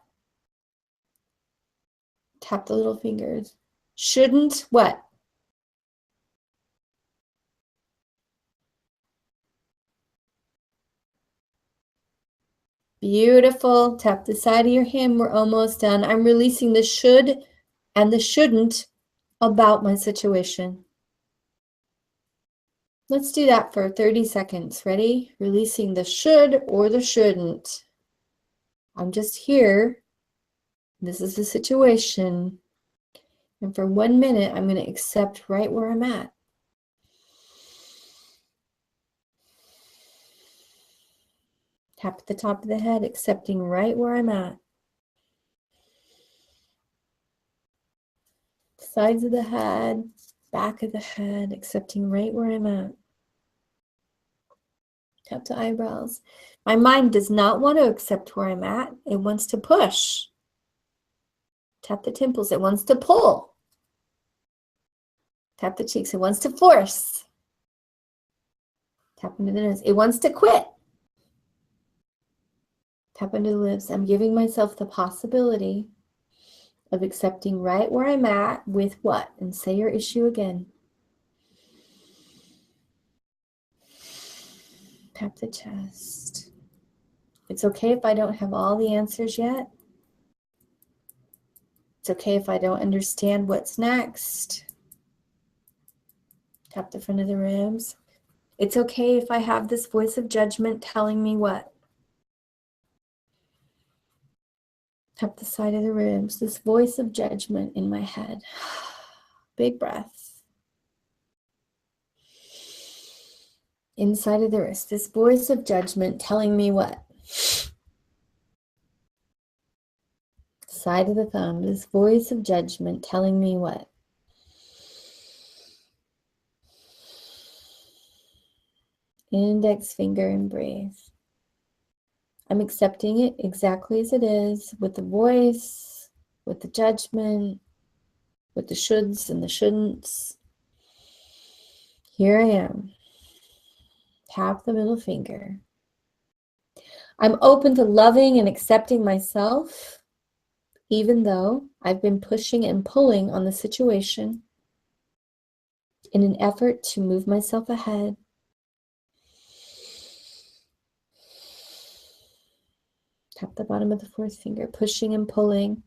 Tap the little fingers. Shouldn't what? Beautiful. Tap the side of your hand. We're almost done. I'm releasing the should and the shouldn't about my situation. Let's do that for 30 seconds. Ready? Releasing the should or the shouldn't. I'm just here. This is the situation. And for 1 minute, I'm going to accept right where I'm at. Tap at the top of the head, accepting right where I'm at. Sides of the head, back of the head, accepting right where I'm at. Tap the eyebrows. My mind does not want to accept where I'm at. It wants to push. Tap the temples. It wants to pull. Tap the cheeks. It wants to force. Tap into the nose. It wants to quit. Tap into the lips. I'm giving myself the possibility of accepting right where I'm at with what? And say your issue again. Tap the chest. It's okay if I don't have all the answers yet. It's okay if I don't understand what's next. Tap the front of the ribs. It's okay if I have this voice of judgment telling me what? Tap the side of the ribs. This voice of judgment in my head. Big breath. Inside of the wrist. This voice of judgment telling me what? Side of the thumb. This voice of judgment telling me what? Index finger and breathe. I'm accepting it exactly as it is, with the voice, with the judgment, with the shoulds and the shouldn'ts. Here I am. Tap the middle finger. I'm open to loving and accepting myself, even though I've been pushing and pulling on the situation in an effort to move myself ahead. Tap the bottom of the fourth finger, pushing and pulling.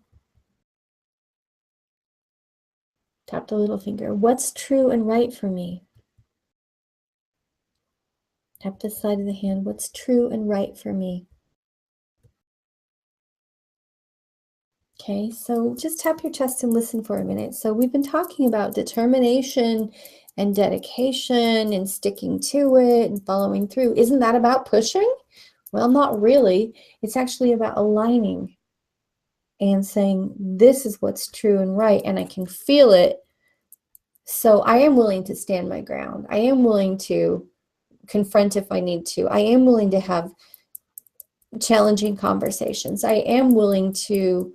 Tap the little finger. What's true and right for me? Tap the side of the hand. What's true and right for me? Okay, so just tap your chest and listen for a minute. So we've been talking about determination and dedication and sticking to it and following through. Isn't that about pushing? Well, not really. It's actually about aligning and saying, this is what's true and right, and I can feel it. So I am willing to stand my ground. I am willing to confront if I need to. I am willing to have challenging conversations. I am willing to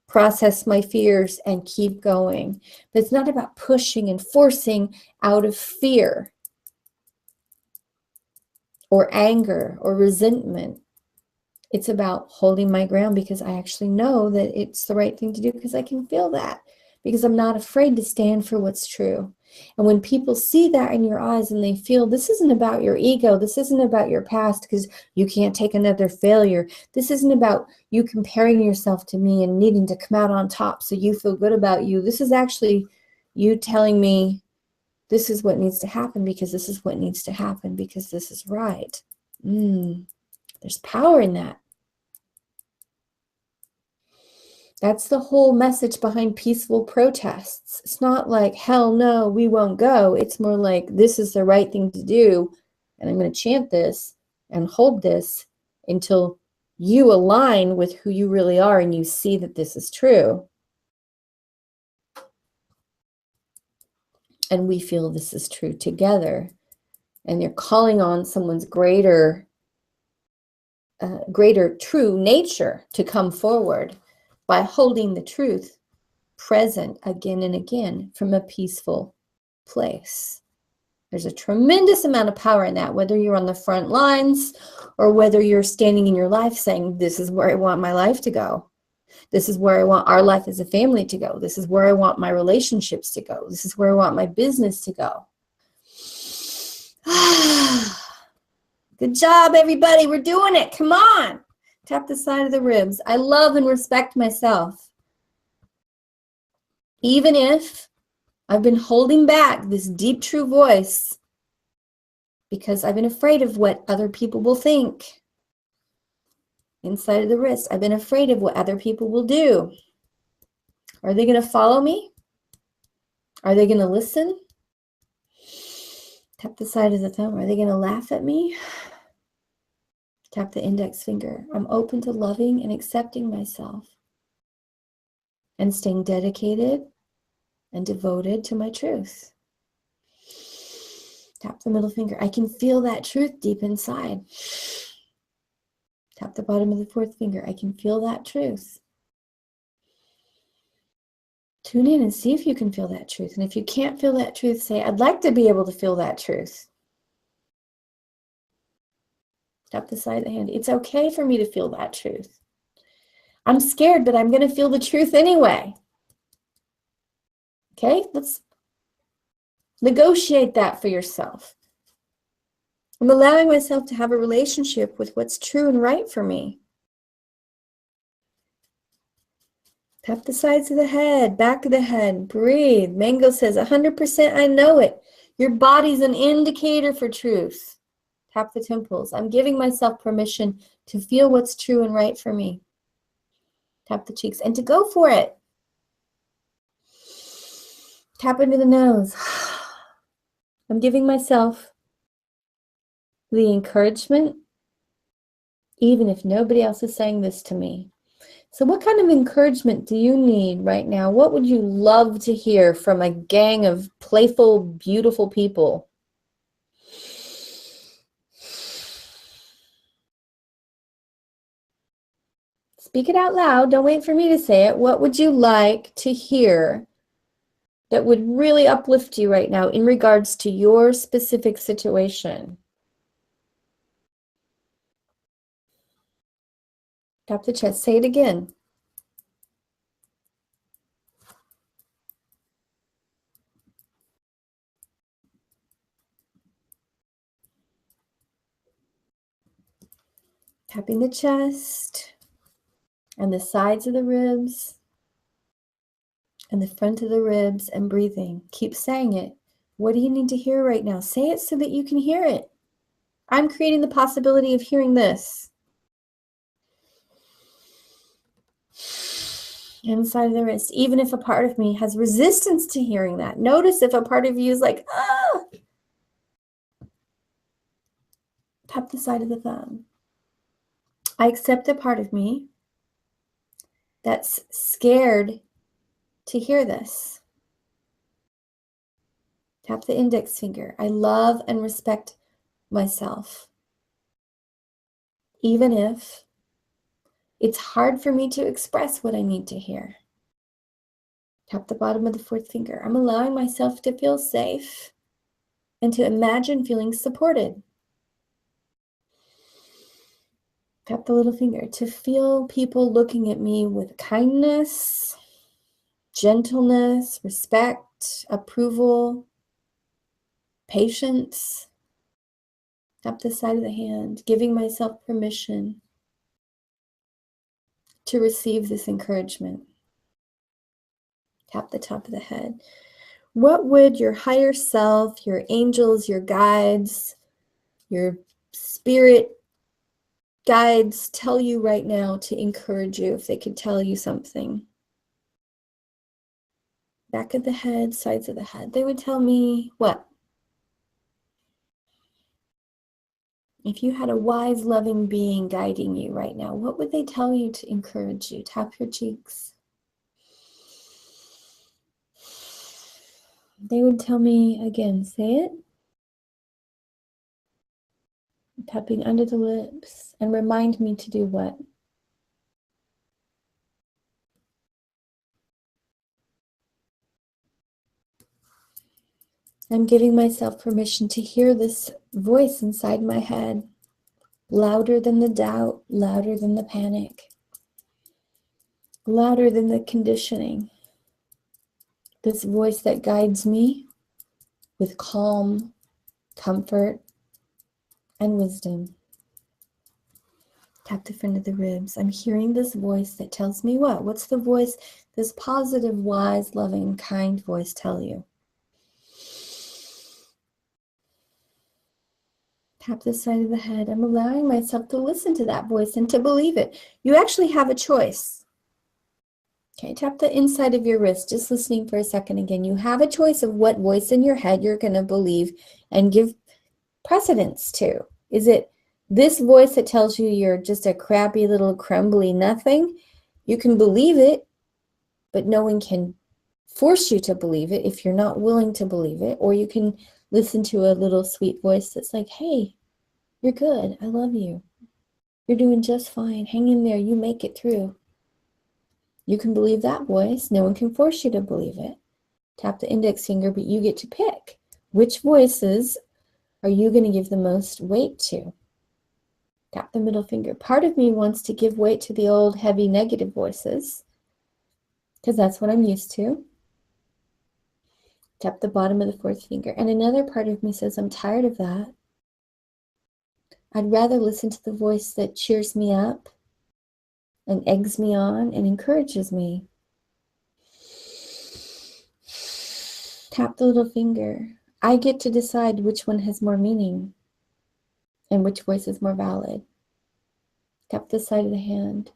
process my fears and keep going. But it's not about pushing and forcing out of fear or anger or resentment. It's about holding my ground because I actually know that it's the right thing to do, because I can feel that, because I'm not afraid to stand for what's true. And when people see that in your eyes and they feel this isn't about your ego, this isn't about your past because you can't take another failure, this isn't about you comparing yourself to me and needing to come out on top so you feel good about you. This is actually you telling me this is what needs to happen because this is what needs to happen because this is right. There's power in that. That's the whole message behind peaceful protests. It's not like, hell no, we won't go. It's more like, this is the right thing to do, and I'm going to chant this and hold this until you align with who you really are and you see that this is true. And we feel this is true together. And you're calling on someone's greater true nature to come forward by holding the truth present again and again from a peaceful place. There's a tremendous amount of power in that, whether you're on the front lines or whether you're standing in your life saying, this is where I want my life to go. This is where I want our life as a family to go. This is where I want my relationships to go. This is where I want my business to go. Good job, everybody. We're doing it. Come on. Tap the side of the ribs. I love and respect myself. Even if I've been holding back this deep, true voice because I've been afraid of what other people will think. Inside of the wrist, I've been afraid of what other people will do. Are they going to follow me? Are they going to listen? Tap the side of the thumb. Are they going to laugh at me? Tap the index finger. I'm open to loving and accepting myself and staying dedicated and devoted to my truth. Tap the middle finger. I can feel that truth deep inside. Tap the bottom of the fourth finger. I can feel that truth. Tune in and see if you can feel that truth. And if you can't feel that truth, say, I'd like to be able to feel that truth. Tap the side of the hand. It's okay for me to feel that truth. I'm scared, but I'm going to feel the truth anyway. Okay, let's negotiate that for yourself. I'm allowing myself to have a relationship with what's true and right for me. Tap the sides of the head, back of the head, breathe. Mango says, 100% I know it. Your body's an indicator for truth. Tap the temples. I'm giving myself permission to feel what's true and right for me. Tap the cheeks and to go for it. Tap into the nose. I'm giving myself the encouragement, even if nobody else is saying this to me. So what kind of encouragement do you need right now? What would you love to hear from a gang of playful, beautiful people? Speak it out loud. Don't wait for me to say it. What would you like to hear that would really uplift you right now in regards to your specific situation? Tap the chest. Say it again. Tapping the chest and the sides of the ribs and the front of the ribs and breathing. Keep saying it. What do you need to hear right now? Say it so that you can hear it. I'm creating the possibility of hearing this. Inside of the wrist, even if a part of me has resistance to hearing that. Notice if a part of you is like, ah. Tap the side of the thumb. I accept the part of me that's scared to hear this. Tap the index finger. I love and respect myself, even if it's hard for me to express what I need to hear. Tap the bottom of the fourth finger. I'm allowing myself to feel safe and to imagine feeling supported. Tap the little finger. To feel people looking at me with kindness, gentleness, respect, approval, patience. Tap the side of the hand, giving myself permission to receive this encouragement. Tap the top of the head. What would your higher self, your angels, your guides, your spirit guides tell you right now to encourage you if they could tell you something? back of the head, sides of the head. They would tell me what? If you had a wise, loving being guiding you right now, what would they tell you to encourage you? Tap your cheeks. They would tell me, again, say it. Tapping under the lips, and remind me to do what? I'm giving myself permission to hear this voice inside my head, louder than the doubt, louder than the panic, louder than the conditioning. This voice that guides me with calm, comfort, and wisdom. Tap the front of the ribs. I'm hearing this voice that tells me what? What's the voice, this positive, wise, loving, kind voice tell you? Tap the side of the head. I'm allowing myself to listen to that voice and to believe it. You actually have a choice. Okay, tap the inside of your wrist, just listening for a second again. You have a choice of what voice in your head you're going to believe and give precedence to. Is it this voice that tells you you're just a crappy little crumbly nothing? You can believe it, but no one can force you to believe it if you're not willing to believe it. Or you can listen to a little sweet voice that's like, hey, you're good. I love you. You're doing just fine. Hang in there. You make it through. You can believe that voice. No one can force you to believe it. Tap the index finger, but you get to pick. Which voices are you going to give the most weight to? Tap the middle finger. Part of me wants to give weight to the old, heavy, negative voices, because that's what I'm used to. Tap the bottom of the fourth finger. And another part of me says, I'm tired of that. I'd rather listen to the voice that cheers me up and eggs me on and encourages me. Tap the little finger. I get to decide which one has more meaning and which voice is more valid. Tap the side of the hand.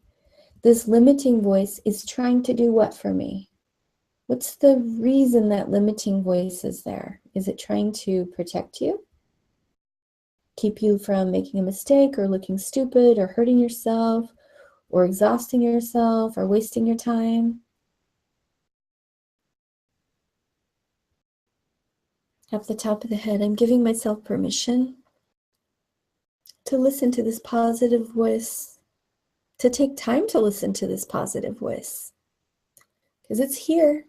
This limiting voice is trying to do what for me? What's the reason that limiting voice is there? Is it trying to protect you? Keep you from making a mistake or looking stupid or hurting yourself or exhausting yourself or wasting your time? At the top of the head, I'm giving myself permission to listen to this positive voice, to take time to listen to this positive voice, because it's here,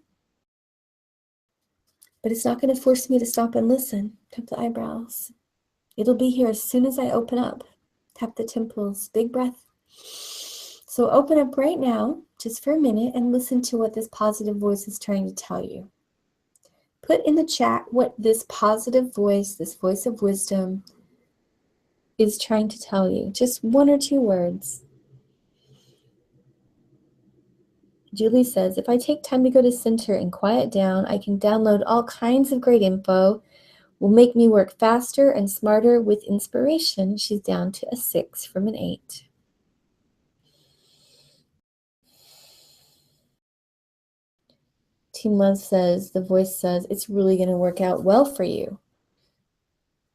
but it's not going to force me to stop and listen. Tap the eyebrows. It'll be here as soon as I open up. Tap the temples. Big breath. So open up right now, just for a minute, and listen to what this positive voice is trying to tell you. Put in the chat what this positive voice, this voice of wisdom, is trying to tell you. Just one or two words. Julie says, if I take time to go to center and quiet down, I can download all kinds of great info. Will make me work faster and smarter with inspiration. She's down to a 6 from an 8. Team Love says, the voice says, it's really going to work out well for you.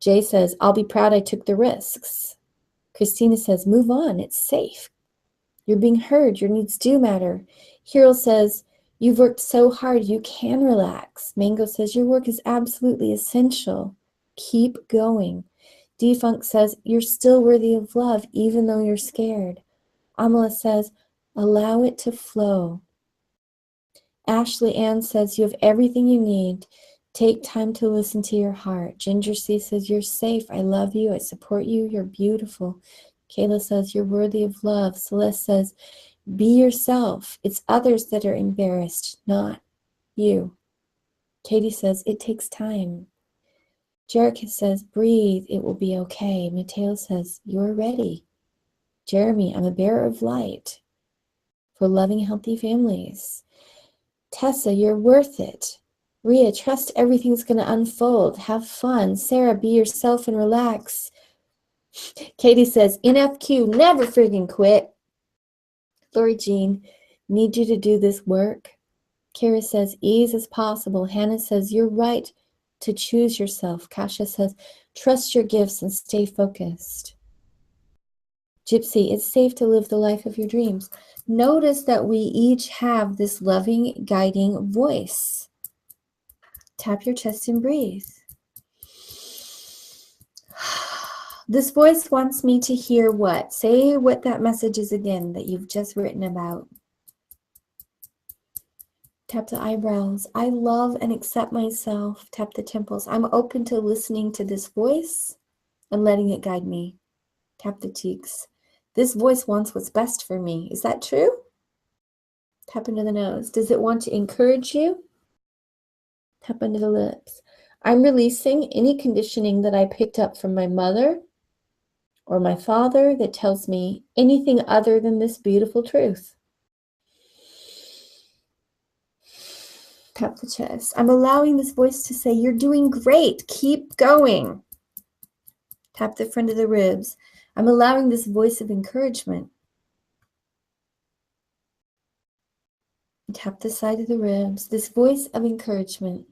Jay says, I'll be proud I took the risks. Christina says, move on, it's safe. You're being heard, your needs do matter. Hero says, you've worked so hard, you can relax. Mango says, your work is absolutely essential. Keep going. Defunct says, you're still worthy of love, even though you're scared. Amala says, allow it to flow. Ashley Ann says, you have everything you need. Take time to listen to your heart. Ginger C says, you're safe. I love you. I support you. You're beautiful. Kayla says, you're worthy of love. Celeste says, be yourself. It's others that are embarrassed, not you. Katie says, it takes time. Jerica says, breathe. It will be okay. Mateo says, you're ready. Jeremy, I'm a bearer of light for loving, healthy families. Tessa, you're worth it. Ria, trust everything's going to unfold. Have fun. Sarah, be yourself and relax. Katie says, NFQ, never friggin' quit. Lori Jean, need you to do this work. Kara says, ease as possible. Hannah says, you're right to choose yourself. Kasha says, trust your gifts and stay focused. Gypsy, it's safe to live the life of your dreams. Notice that we each have this loving, guiding voice. Tap your chest and breathe. This voice wants me to hear what? Say what that message is again that you've just written about. Tap the eyebrows. I love and accept myself. Tap the temples. I'm open to listening to this voice and letting it guide me. Tap the cheeks. This voice wants what's best for me. Is that true? Tap into the nose. Does it want to encourage you? Tap under the lips. I'm releasing any conditioning that I picked up from my mother or my father that tells me anything other than this beautiful truth. Tap the chest. I'm allowing this voice to say, you're doing great. Keep going. Tap the front of the ribs. I'm allowing this voice of encouragement. Tap the side of the ribs. This voice of encouragement.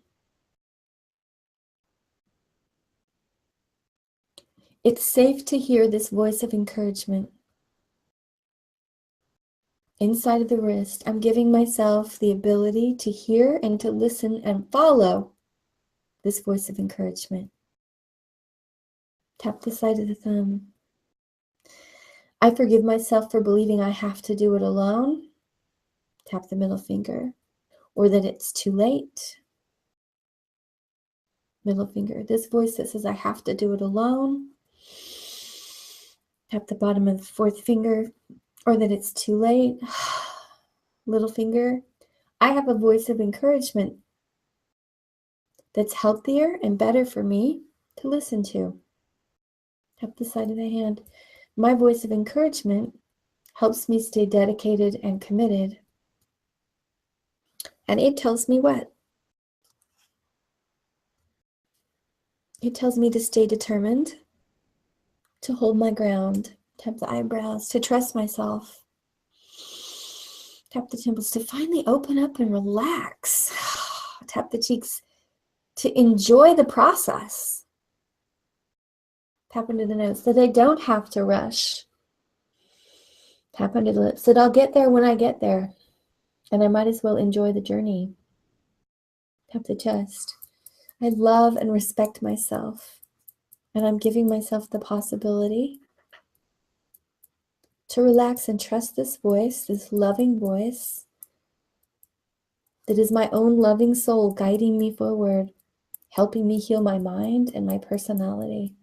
It's safe to hear this voice of encouragement. Inside of the wrist, I'm giving myself the ability to hear and to listen and follow this voice of encouragement. Tap the side of the thumb. I forgive myself for believing I have to do it alone. Tap the middle finger. Or that it's too late. Middle finger. This voice that says I have to do it alone. Tap the bottom of the fourth finger. Or that it's too late. Little finger. I have a voice of encouragement that's healthier and better for me to listen to. Tap the side of the hand. My voice of encouragement helps me stay dedicated and committed. And it tells me what? It tells me to stay determined, to hold my ground. Tap the eyebrows, to trust myself. Tap the temples, to finally open up and relax. Tap the cheeks, to enjoy the process. Tap under the nose, that I don't have to rush. Tap under the lips, that I'll get there when I get there. And I might as well enjoy the journey. Tap the chest. I love and respect myself. And I'm giving myself the possibility to relax and trust this voice, this loving voice, that is my own loving soul guiding me forward, helping me heal my mind and my personality.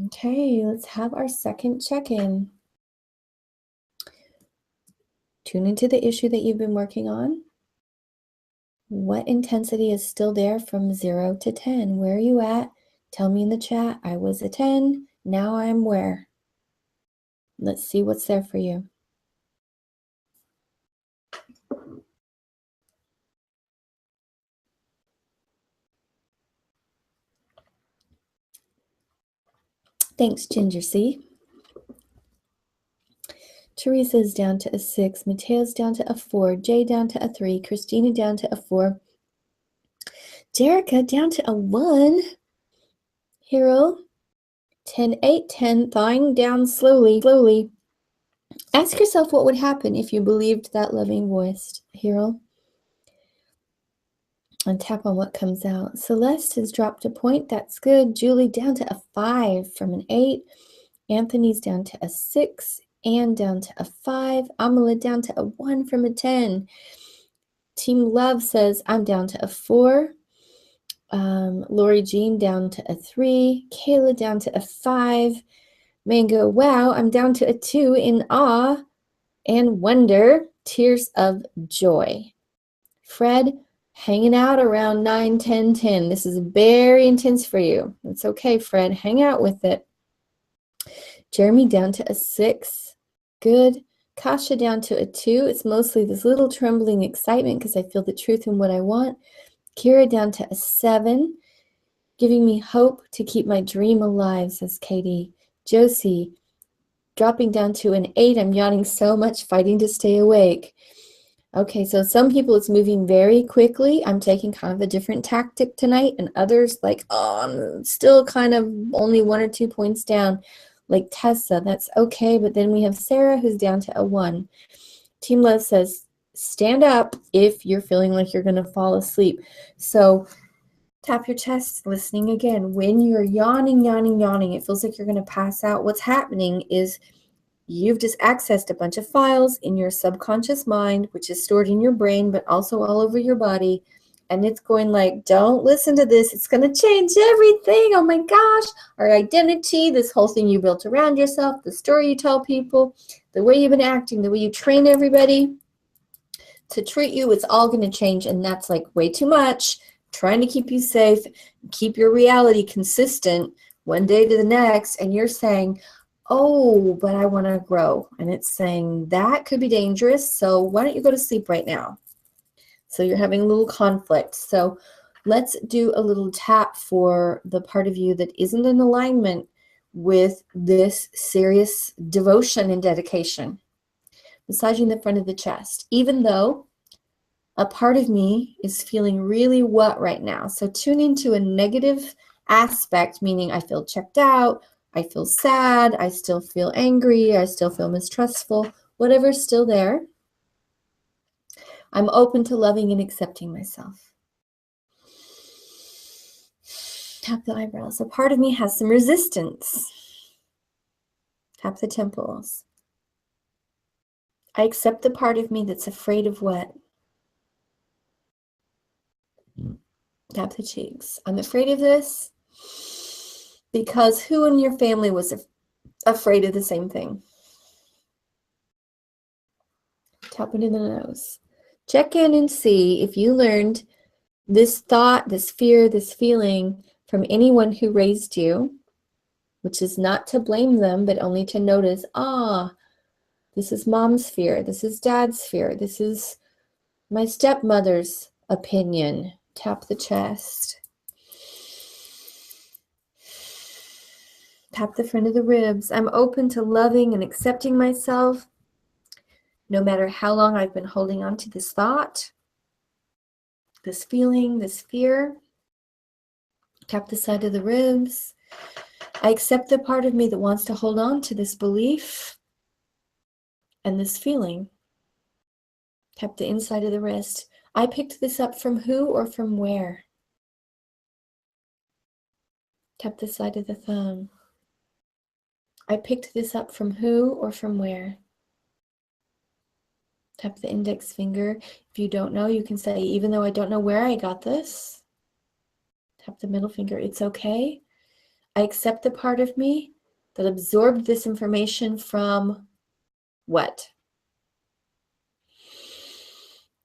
Okay, let's have our second check-in. Tune into the issue that you've been working on. What intensity is still there from 0 to 10? Where are you at? Tell me in the chat. I was a 10. Now I'm where? Let's see what's there for you. Thanks, Ginger C. Teresa's down to a 6. Mateo's down to a 4. Jay down to a 3. Christina down to a 4. Jerica down to a 1. Hero, 10, 8, 10, thawing down slowly. Ask yourself what would happen if you believed that loving voice, Hero. And tap on what comes out. Celeste has dropped a point. That's good. Julie down to a 5 from an 8. Anthony's down to a 6. Anne down to a 5. Amala down to a 1 from a 10. Team Love says, I'm down to a 4. Lori Jean down to a 3. Kayla down to a 5. Mango, wow, I'm down to a 2 in awe and wonder. Tears of joy. Fred, hanging out around 9, 10, 10. This is very intense for you. It's okay, Fred. Hang out with it. Jeremy down to a 6. Good. Kasha down to a 2. It's mostly this little trembling excitement because I feel the truth in what I want. Kira down to a 7. Giving me hope to keep my dream alive, says Katie. Josie, dropping down to an 8. I'm yawning so much, fighting to stay awake. Okay, so some people it's moving very quickly. I'm taking kind of a different tactic tonight, and others like, oh, I'm still kind of only 1 or 2 points down, like Tessa. That's okay, but then we have Sarah who's down to a 1. Team Love says, stand up if you're feeling like you're going to fall asleep. So tap your chest, listening again. When you're yawning, it feels like you're going to pass out. What's happening is you've just accessed a bunch of files in your subconscious mind, which is stored in your brain, but also all over your body. And it's going like, don't listen to this. It's going to change everything. Oh my gosh. Our identity, this whole thing you built around yourself, the story you tell people, the way you've been acting, the way you train everybody to treat you, it's all going to change. And that's like way too much. Trying to keep you safe, keep your reality consistent one day to the next. And you're saying, oh, but I want to grow. And it's saying that could be dangerous. So why don't you go to sleep right now? So you're having a little conflict. So let's do a little tap for the part of you that isn't in alignment with this serious devotion and dedication. Massaging the front of the chest, even though a part of me is feeling really what right now. So tuning to a negative aspect, meaning I feel checked out, I feel sad, I still feel angry, I still feel mistrustful, whatever's still there. I'm open to loving and accepting myself. Tap the eyebrows. A part of me has some resistance. Tap the temples. I accept the part of me that's afraid of what? Tap the cheeks. I'm afraid of this because who in your family was afraid of the same thing? Tap it in the nose. Check in and see if you learned this thought, this fear, this feeling from anyone who raised you, which is not to blame them, but only to notice, this is mom's fear, this is dad's fear, this is my stepmother's opinion. Tap the chest. Tap the front of the ribs. I'm open to loving and accepting myself, no matter how long I've been holding on to this thought, this feeling, this fear. Tap the side of the ribs. I accept the part of me that wants to hold on to this belief and this feeling. Tap the inside of the wrist. I picked this up from who or from where? Tap the side of the thumb. I picked this up from who or from where? Tap the index finger. If you don't know, you can say, even though I don't know where I got this. Tap the middle finger. It's okay. I accept the part of me that absorbed this information from what?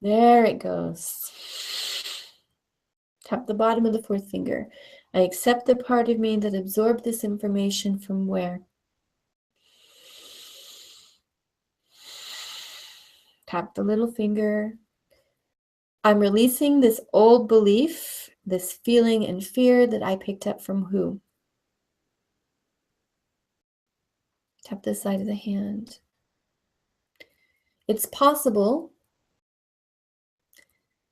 There it goes. Tap the bottom of the fourth finger. I accept the part of me that absorbed this information from where? Tap the little finger. I'm releasing this old belief, this feeling and fear that I picked up from who? Tap the side of the hand. It's possible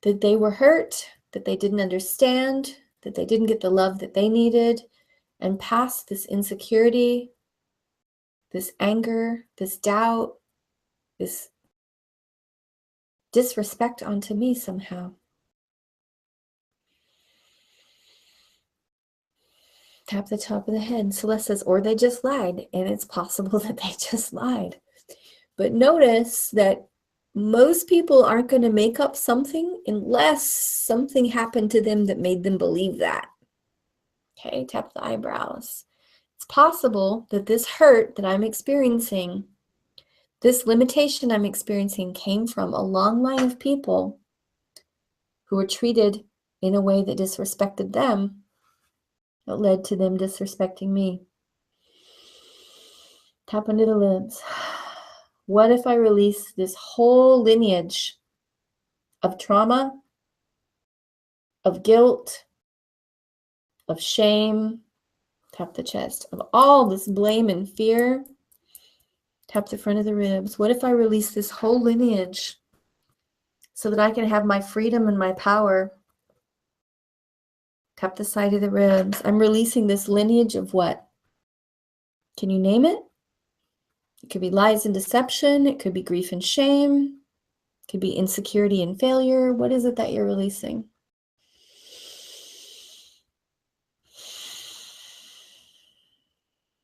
that they were hurt, that they didn't understand, that they didn't get the love that they needed, and passed this insecurity, this anger, this doubt, this disrespect onto me somehow. Tap the top of the head. Celeste says, or they just lied, and it's possible that they just lied. But notice that most people aren't going to make up something unless something happened to them that made them believe that. Okay, tap the eyebrows. It's possible that this hurt that I'm experiencing, this limitation I'm experiencing came from a long line of people who were treated in a way that disrespected them. It led to them disrespecting me. Tap under the lips. What if I release this whole lineage of trauma, of guilt, of shame, tap the chest, of all this blame and fear, Tap the front of the ribs. What if I release this whole lineage so that I can have my freedom and my power? Tap the side of the ribs. I'm releasing this lineage of what? Can you name it? It could be lies and deception. It could be grief and shame. It could be insecurity and failure. What is it that you're releasing?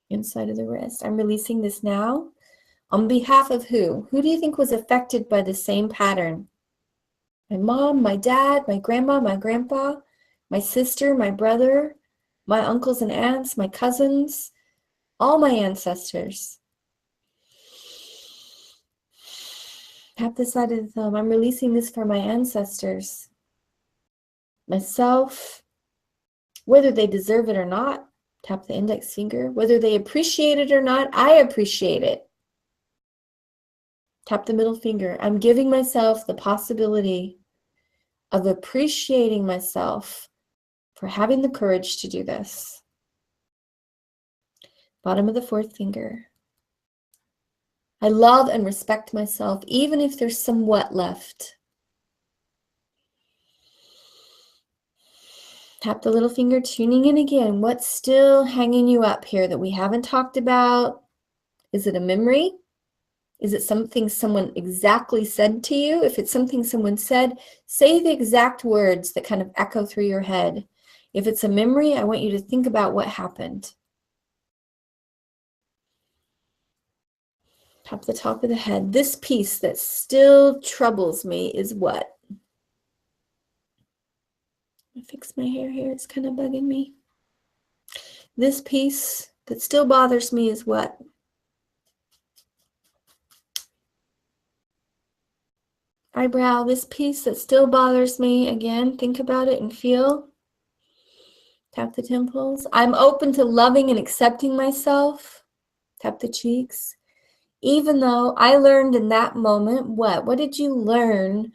Inside of the wrist. I'm releasing this now. On behalf of who? Who do you think was affected by the same pattern? My mom, my dad, my grandma, my grandpa, my sister, my brother, my uncles and aunts, my cousins, all my ancestors. Tap the side of the thumb. I'm releasing this for my ancestors. Myself, whether they deserve it or not. Tap the index finger. Whether they appreciate it or not, I appreciate it. Tap the middle finger. I'm giving myself the possibility of appreciating myself for having the courage to do this. Bottom of the fourth finger. I love and respect myself, even if there's some what left. Tap the little finger, tuning in again. What's still hanging you up here that we haven't talked about? Is it a memory? Is it something someone exactly said to you? If it's something someone said, say the exact words that kind of echo through your head. If it's a memory, I want you to think about what happened. Tap the top of the head. This piece that still troubles me is what? I'll fix my hair here. It's kind of bugging me. This piece that still bothers me is what? Eyebrow. This piece that still bothers me. Again, think about it and feel. Tap the temples. I'm open to loving and accepting myself. Tap the cheeks. Even though I learned in that moment, what? What did you learn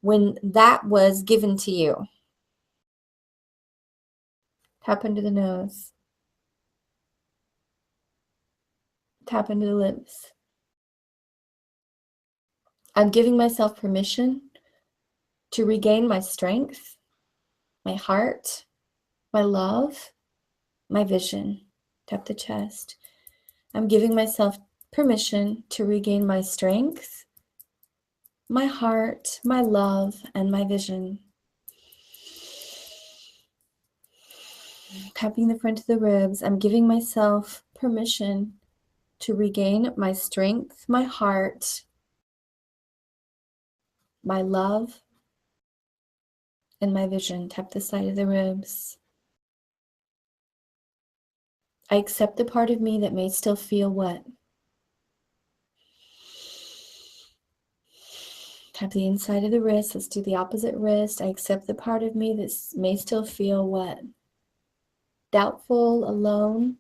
when that was given to you? Tap into the nose. Tap into the lips. I'm giving myself permission to regain my strength, my heart, my love, my vision. Tap the chest. I'm giving myself permission to regain my strength, my heart, my love, and my vision. Tapping the front of the ribs, I'm giving myself permission to regain my strength, my heart, my love, and my vision. Tap the side of the ribs. I accept the part of me that may still feel what? Tap the inside of the wrist. Let's do the opposite wrist. I accept the part of me that may still feel what? Doubtful, alone.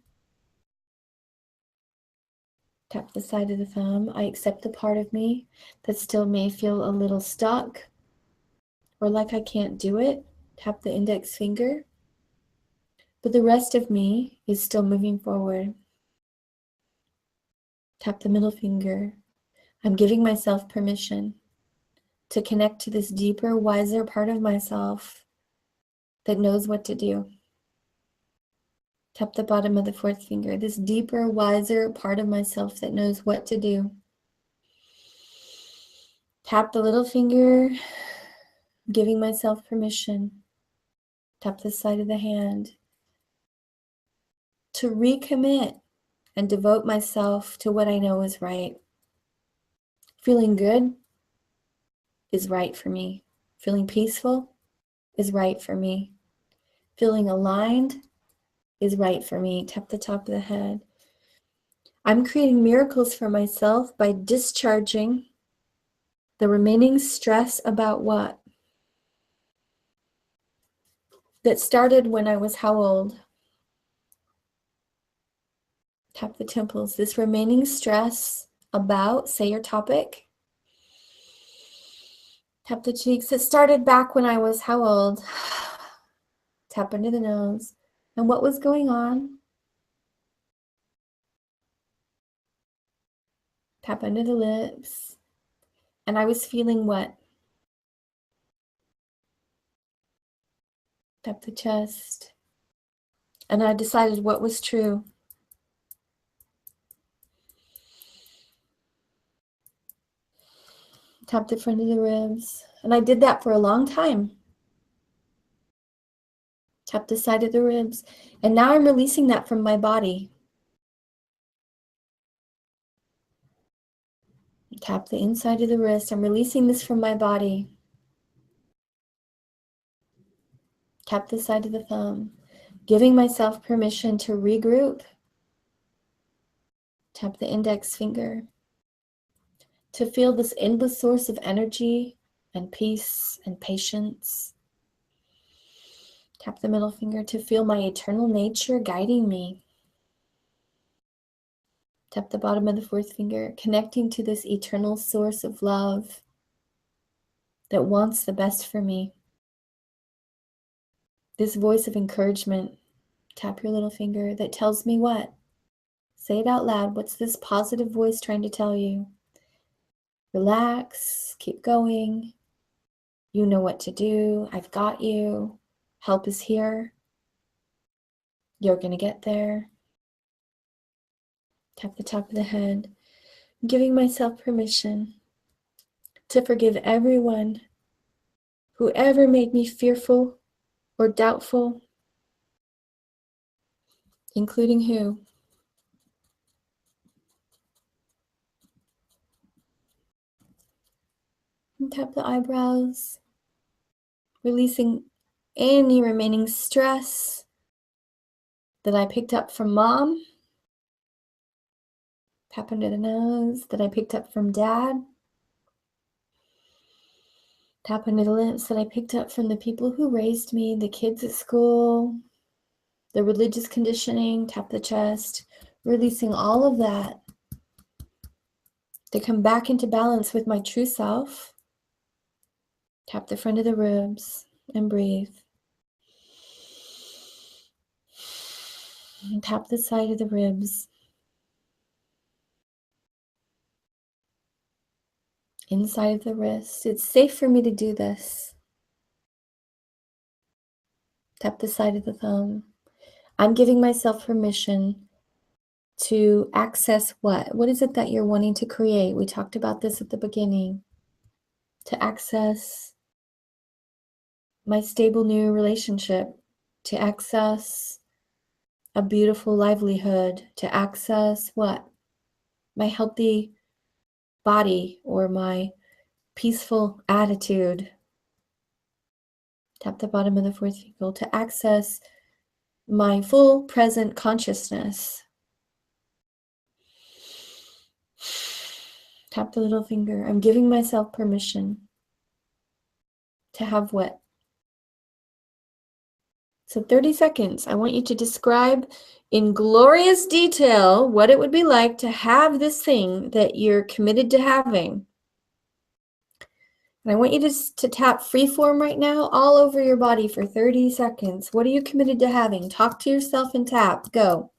Tap the side of the thumb. I accept the part of me that still may feel a little stuck or like I can't do it. Tap the index finger. But the rest of me is still moving forward. Tap the middle finger. I'm giving myself permission to connect to this deeper, wiser part of myself that knows what to do. Tap the bottom of the fourth finger. This deeper, wiser part of myself that knows what to do. Tap the little finger, giving myself permission. Tap the side of the hand to recommit and devote myself to what I know is right. Feeling good is right for me. Feeling peaceful is right for me. Feeling aligned is right for me. Tap the top of the head. I'm creating miracles for myself by discharging the remaining stress about what? That started when I was how old? Tap the temples. This remaining stress about, say your topic. Tap the cheeks. It started back when I was how old? Tap into the nose. And what was going on? Tap under the lips. And I was feeling what? Tap the chest. And I decided what was true. Tap the front of the ribs. And I did that for a long time. Tap the side of the ribs. And now I'm releasing that from my body. Tap the inside of the wrist. I'm releasing this from my body. Tap the side of the thumb. Giving myself permission to regroup. Tap the index finger. To feel this endless source of energy and peace and patience. Tap the middle finger to feel my eternal nature guiding me. Tap the bottom of the fourth finger, connecting to this eternal source of love that wants the best for me. This voice of encouragement, tap your little finger, that tells me what? Say it out loud. What's this positive voice trying to tell you? Relax, keep going. You know what to do. I've got you. Help is here. You're going to get there. Tap the top of the head. I'm giving myself permission to forgive everyone who ever made me fearful or doubtful, including who? And tap the eyebrows, releasing any remaining stress that I picked up from mom. Tap under the nose that I picked up from dad. Tap under the lips that I picked up from the people who raised me, the kids at school, the religious conditioning. Tap the chest, releasing all of that to come back into balance with my true self. Tap the front of the ribs and breathe. And tap the side of the ribs. Inside of the wrist. It's safe for me to do this. Tap the side of the thumb. I'm giving myself permission to access what? What is it that you're wanting to create? We talked about this at the beginning. To access my stable new relationship, to access a beautiful livelihood, to access what? My healthy body or my peaceful attitude. Tap the bottom of the fourth finger to access my full present consciousness. Tap the little finger. I'm giving myself permission to have what? So 30 seconds. I want you to describe in glorious detail what it would be like to have this thing that you're committed to having. And I want you to tap freeform right now all over your body for 30 seconds. What are you committed to having? Talk to yourself and tap. Go.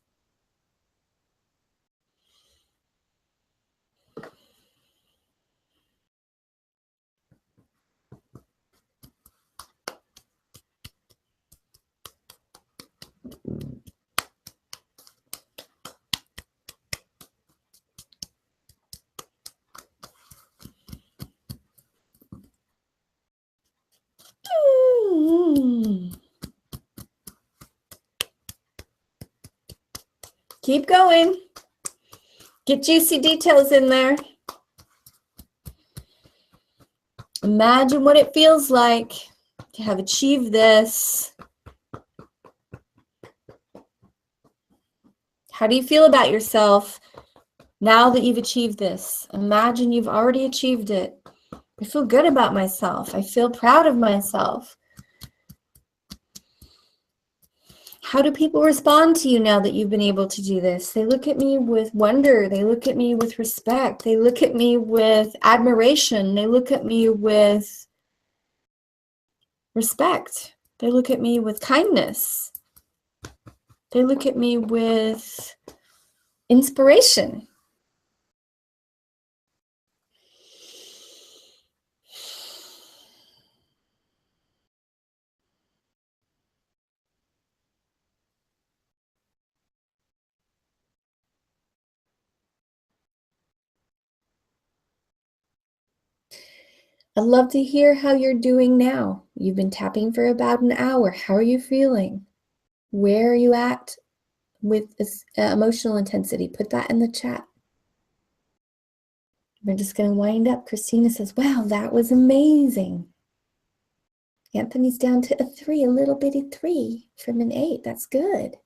Keep going. Get juicy details in there. Imagine what it feels like to have achieved this. How do you feel about yourself now that you've achieved this? Imagine you've already achieved it. I feel good about myself. I feel proud of myself. How do people respond to you now that you've been able to do this? They look at me with wonder. They look at me with respect. They look at me with admiration. They look at me with respect. They look at me with kindness. They look at me with inspiration. I'd love to hear how you're doing now. You've been tapping for about an hour. How are you feeling? Where are you at with this, emotional intensity? Put that in the chat. We're just going to wind up. Christina says, wow, that was amazing. Anthony's down to a 3, a little bitty 3 from an 8. That's good.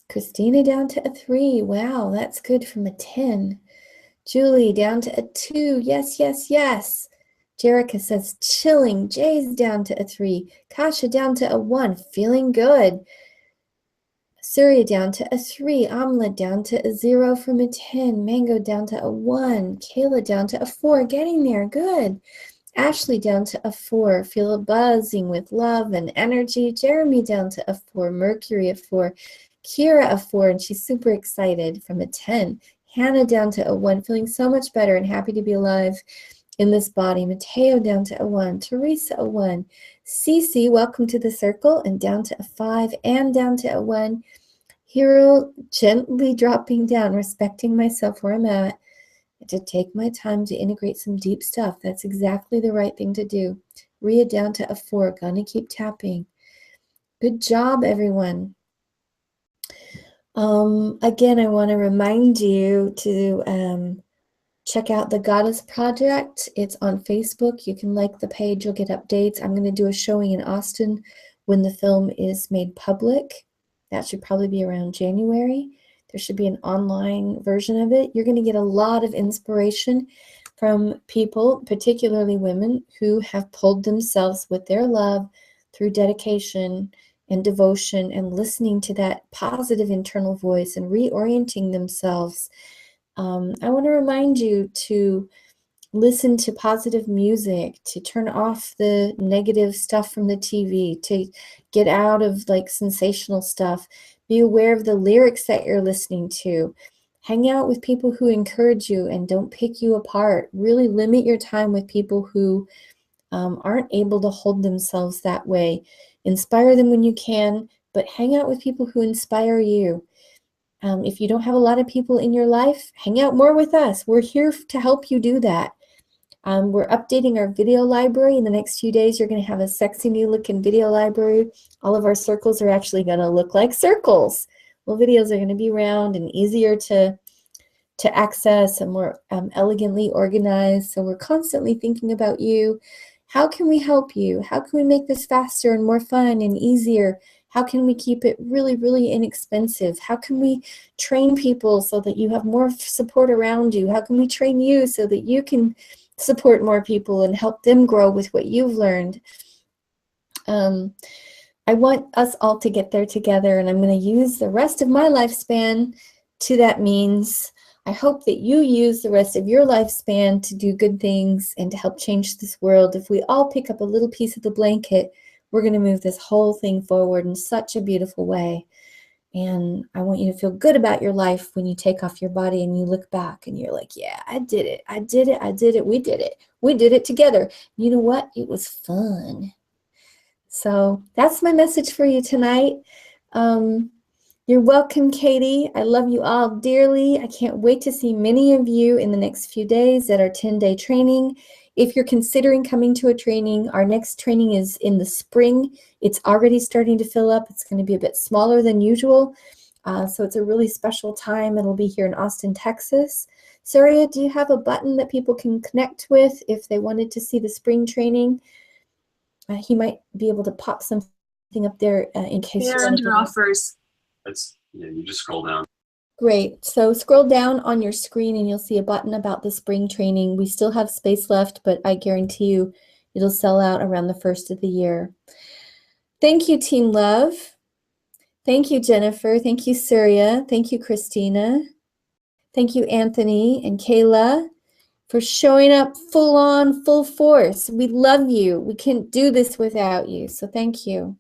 Christina down to a 3. Wow, that's good from a 10. Julie down to a 2. Yes, yes, yes. Jerica says chilling. Jay's down to a 3. Kasha down to a 1. Feeling good. Surya down to a 3. Amla down to a 0 from a 10. Mango down to a 1. Kayla down to a 4. Getting there. Good. Ashley down to a 4. Feel a buzzing with love and energy. Jeremy down to a 4. Mercury a 4. Kira a 4, and she's super excited from a 10. Hannah down to a 1, feeling so much better and happy to be alive in this body. Mateo down to a 1. Teresa a 1. Cece, welcome to the circle, and down to a 5 and down to a 1. Hero gently dropping down, respecting myself where I'm at, to take my time to integrate some deep stuff. That's exactly the right thing to do. Ria down to a 4. Gonna keep tapping. Good job, everyone. Again, I want to remind you to check out the Goddess Project. It's on Facebook. You can like the page. You'll get updates. I'm going to do a showing in Austin when the film is made public. That should probably be around January. There should be an online version of it. You're going to get a lot of inspiration from people, particularly women, who have pulled themselves with their love through dedication and devotion and listening to that positive internal voice and reorienting themselves. I want to remind you to listen to positive music, to turn off the negative stuff from the TV, to get out of like sensational stuff. Be aware of the lyrics that you're listening to. Hang out with people who encourage you and don't pick you apart. Really limit your time with people who aren't able to hold themselves that way. Inspire them when you can, but hang out with people who inspire you. If you don't have a lot of people in your life, hang out more with us. We're here to help you do that. We're updating our video library. In the next few days, you're going to have a sexy new looking video library. All of our circles are actually going to look like circles. Well, videos are going to be round and easier to access and more elegantly organized. So we're constantly thinking about you. How can we help you? How can we make this faster and more fun and easier? How can we keep it really, really inexpensive? How can we train people so that you have more support around you? How can we train you so that you can support more people and help them grow with what you've learned? I want us all to get there together, and I'm going to use the rest of my lifespan to that means. I hope that you use the rest of your lifespan to do good things and to help change this world. If we all pick up a little piece of the blanket, we're going to move this whole thing forward in such a beautiful way. And I want you to feel good about your life when you take off your body and you look back and you're like, yeah, I did it. I did it. I did it. We did it. We did it together. You know what? It was fun. So that's my message for you tonight. You're welcome, Katie. I love you all dearly. I can't wait to see many of you in the next few days at our 10-day training. If you're considering coming to a training, our next training is in the spring. It's already starting to fill up. It's going to be a bit smaller than usual. So it's a really special time. It'll be here in Austin, Texas. Surya, do you have a button that people can connect with if they wanted to see the spring training? He might be able to pop something up there in case you want to get offers. You just scroll down. Great. So scroll down on your screen and you'll see a button about the spring training. We still have space left, but I guarantee you it'll sell out around the first of the year. Thank you, Team Love. Thank you, Jennifer. Thank you, Surya. Thank you, Christina. Thank you, Anthony and Kayla, for showing up full on, full force. We love you. We can't do this without you. So thank you.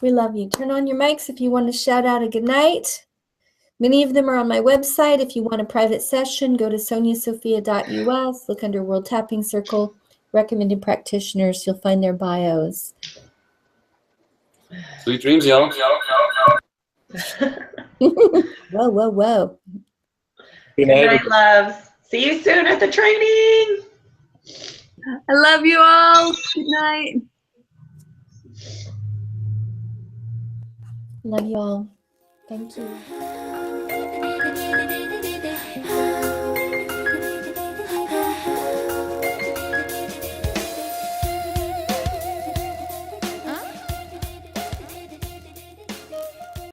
We love you. Turn on your mics if you want to shout out a good night. Many of them are on my website. If you want a private session, go to sonyasophia.us, look under World Tapping Circle, recommended practitioners. You'll find their bios. Sweet dreams, y'all. Whoa, whoa, whoa. Good night, loves. See you soon at the training. I love you all. Good night. Love you all. Thank you.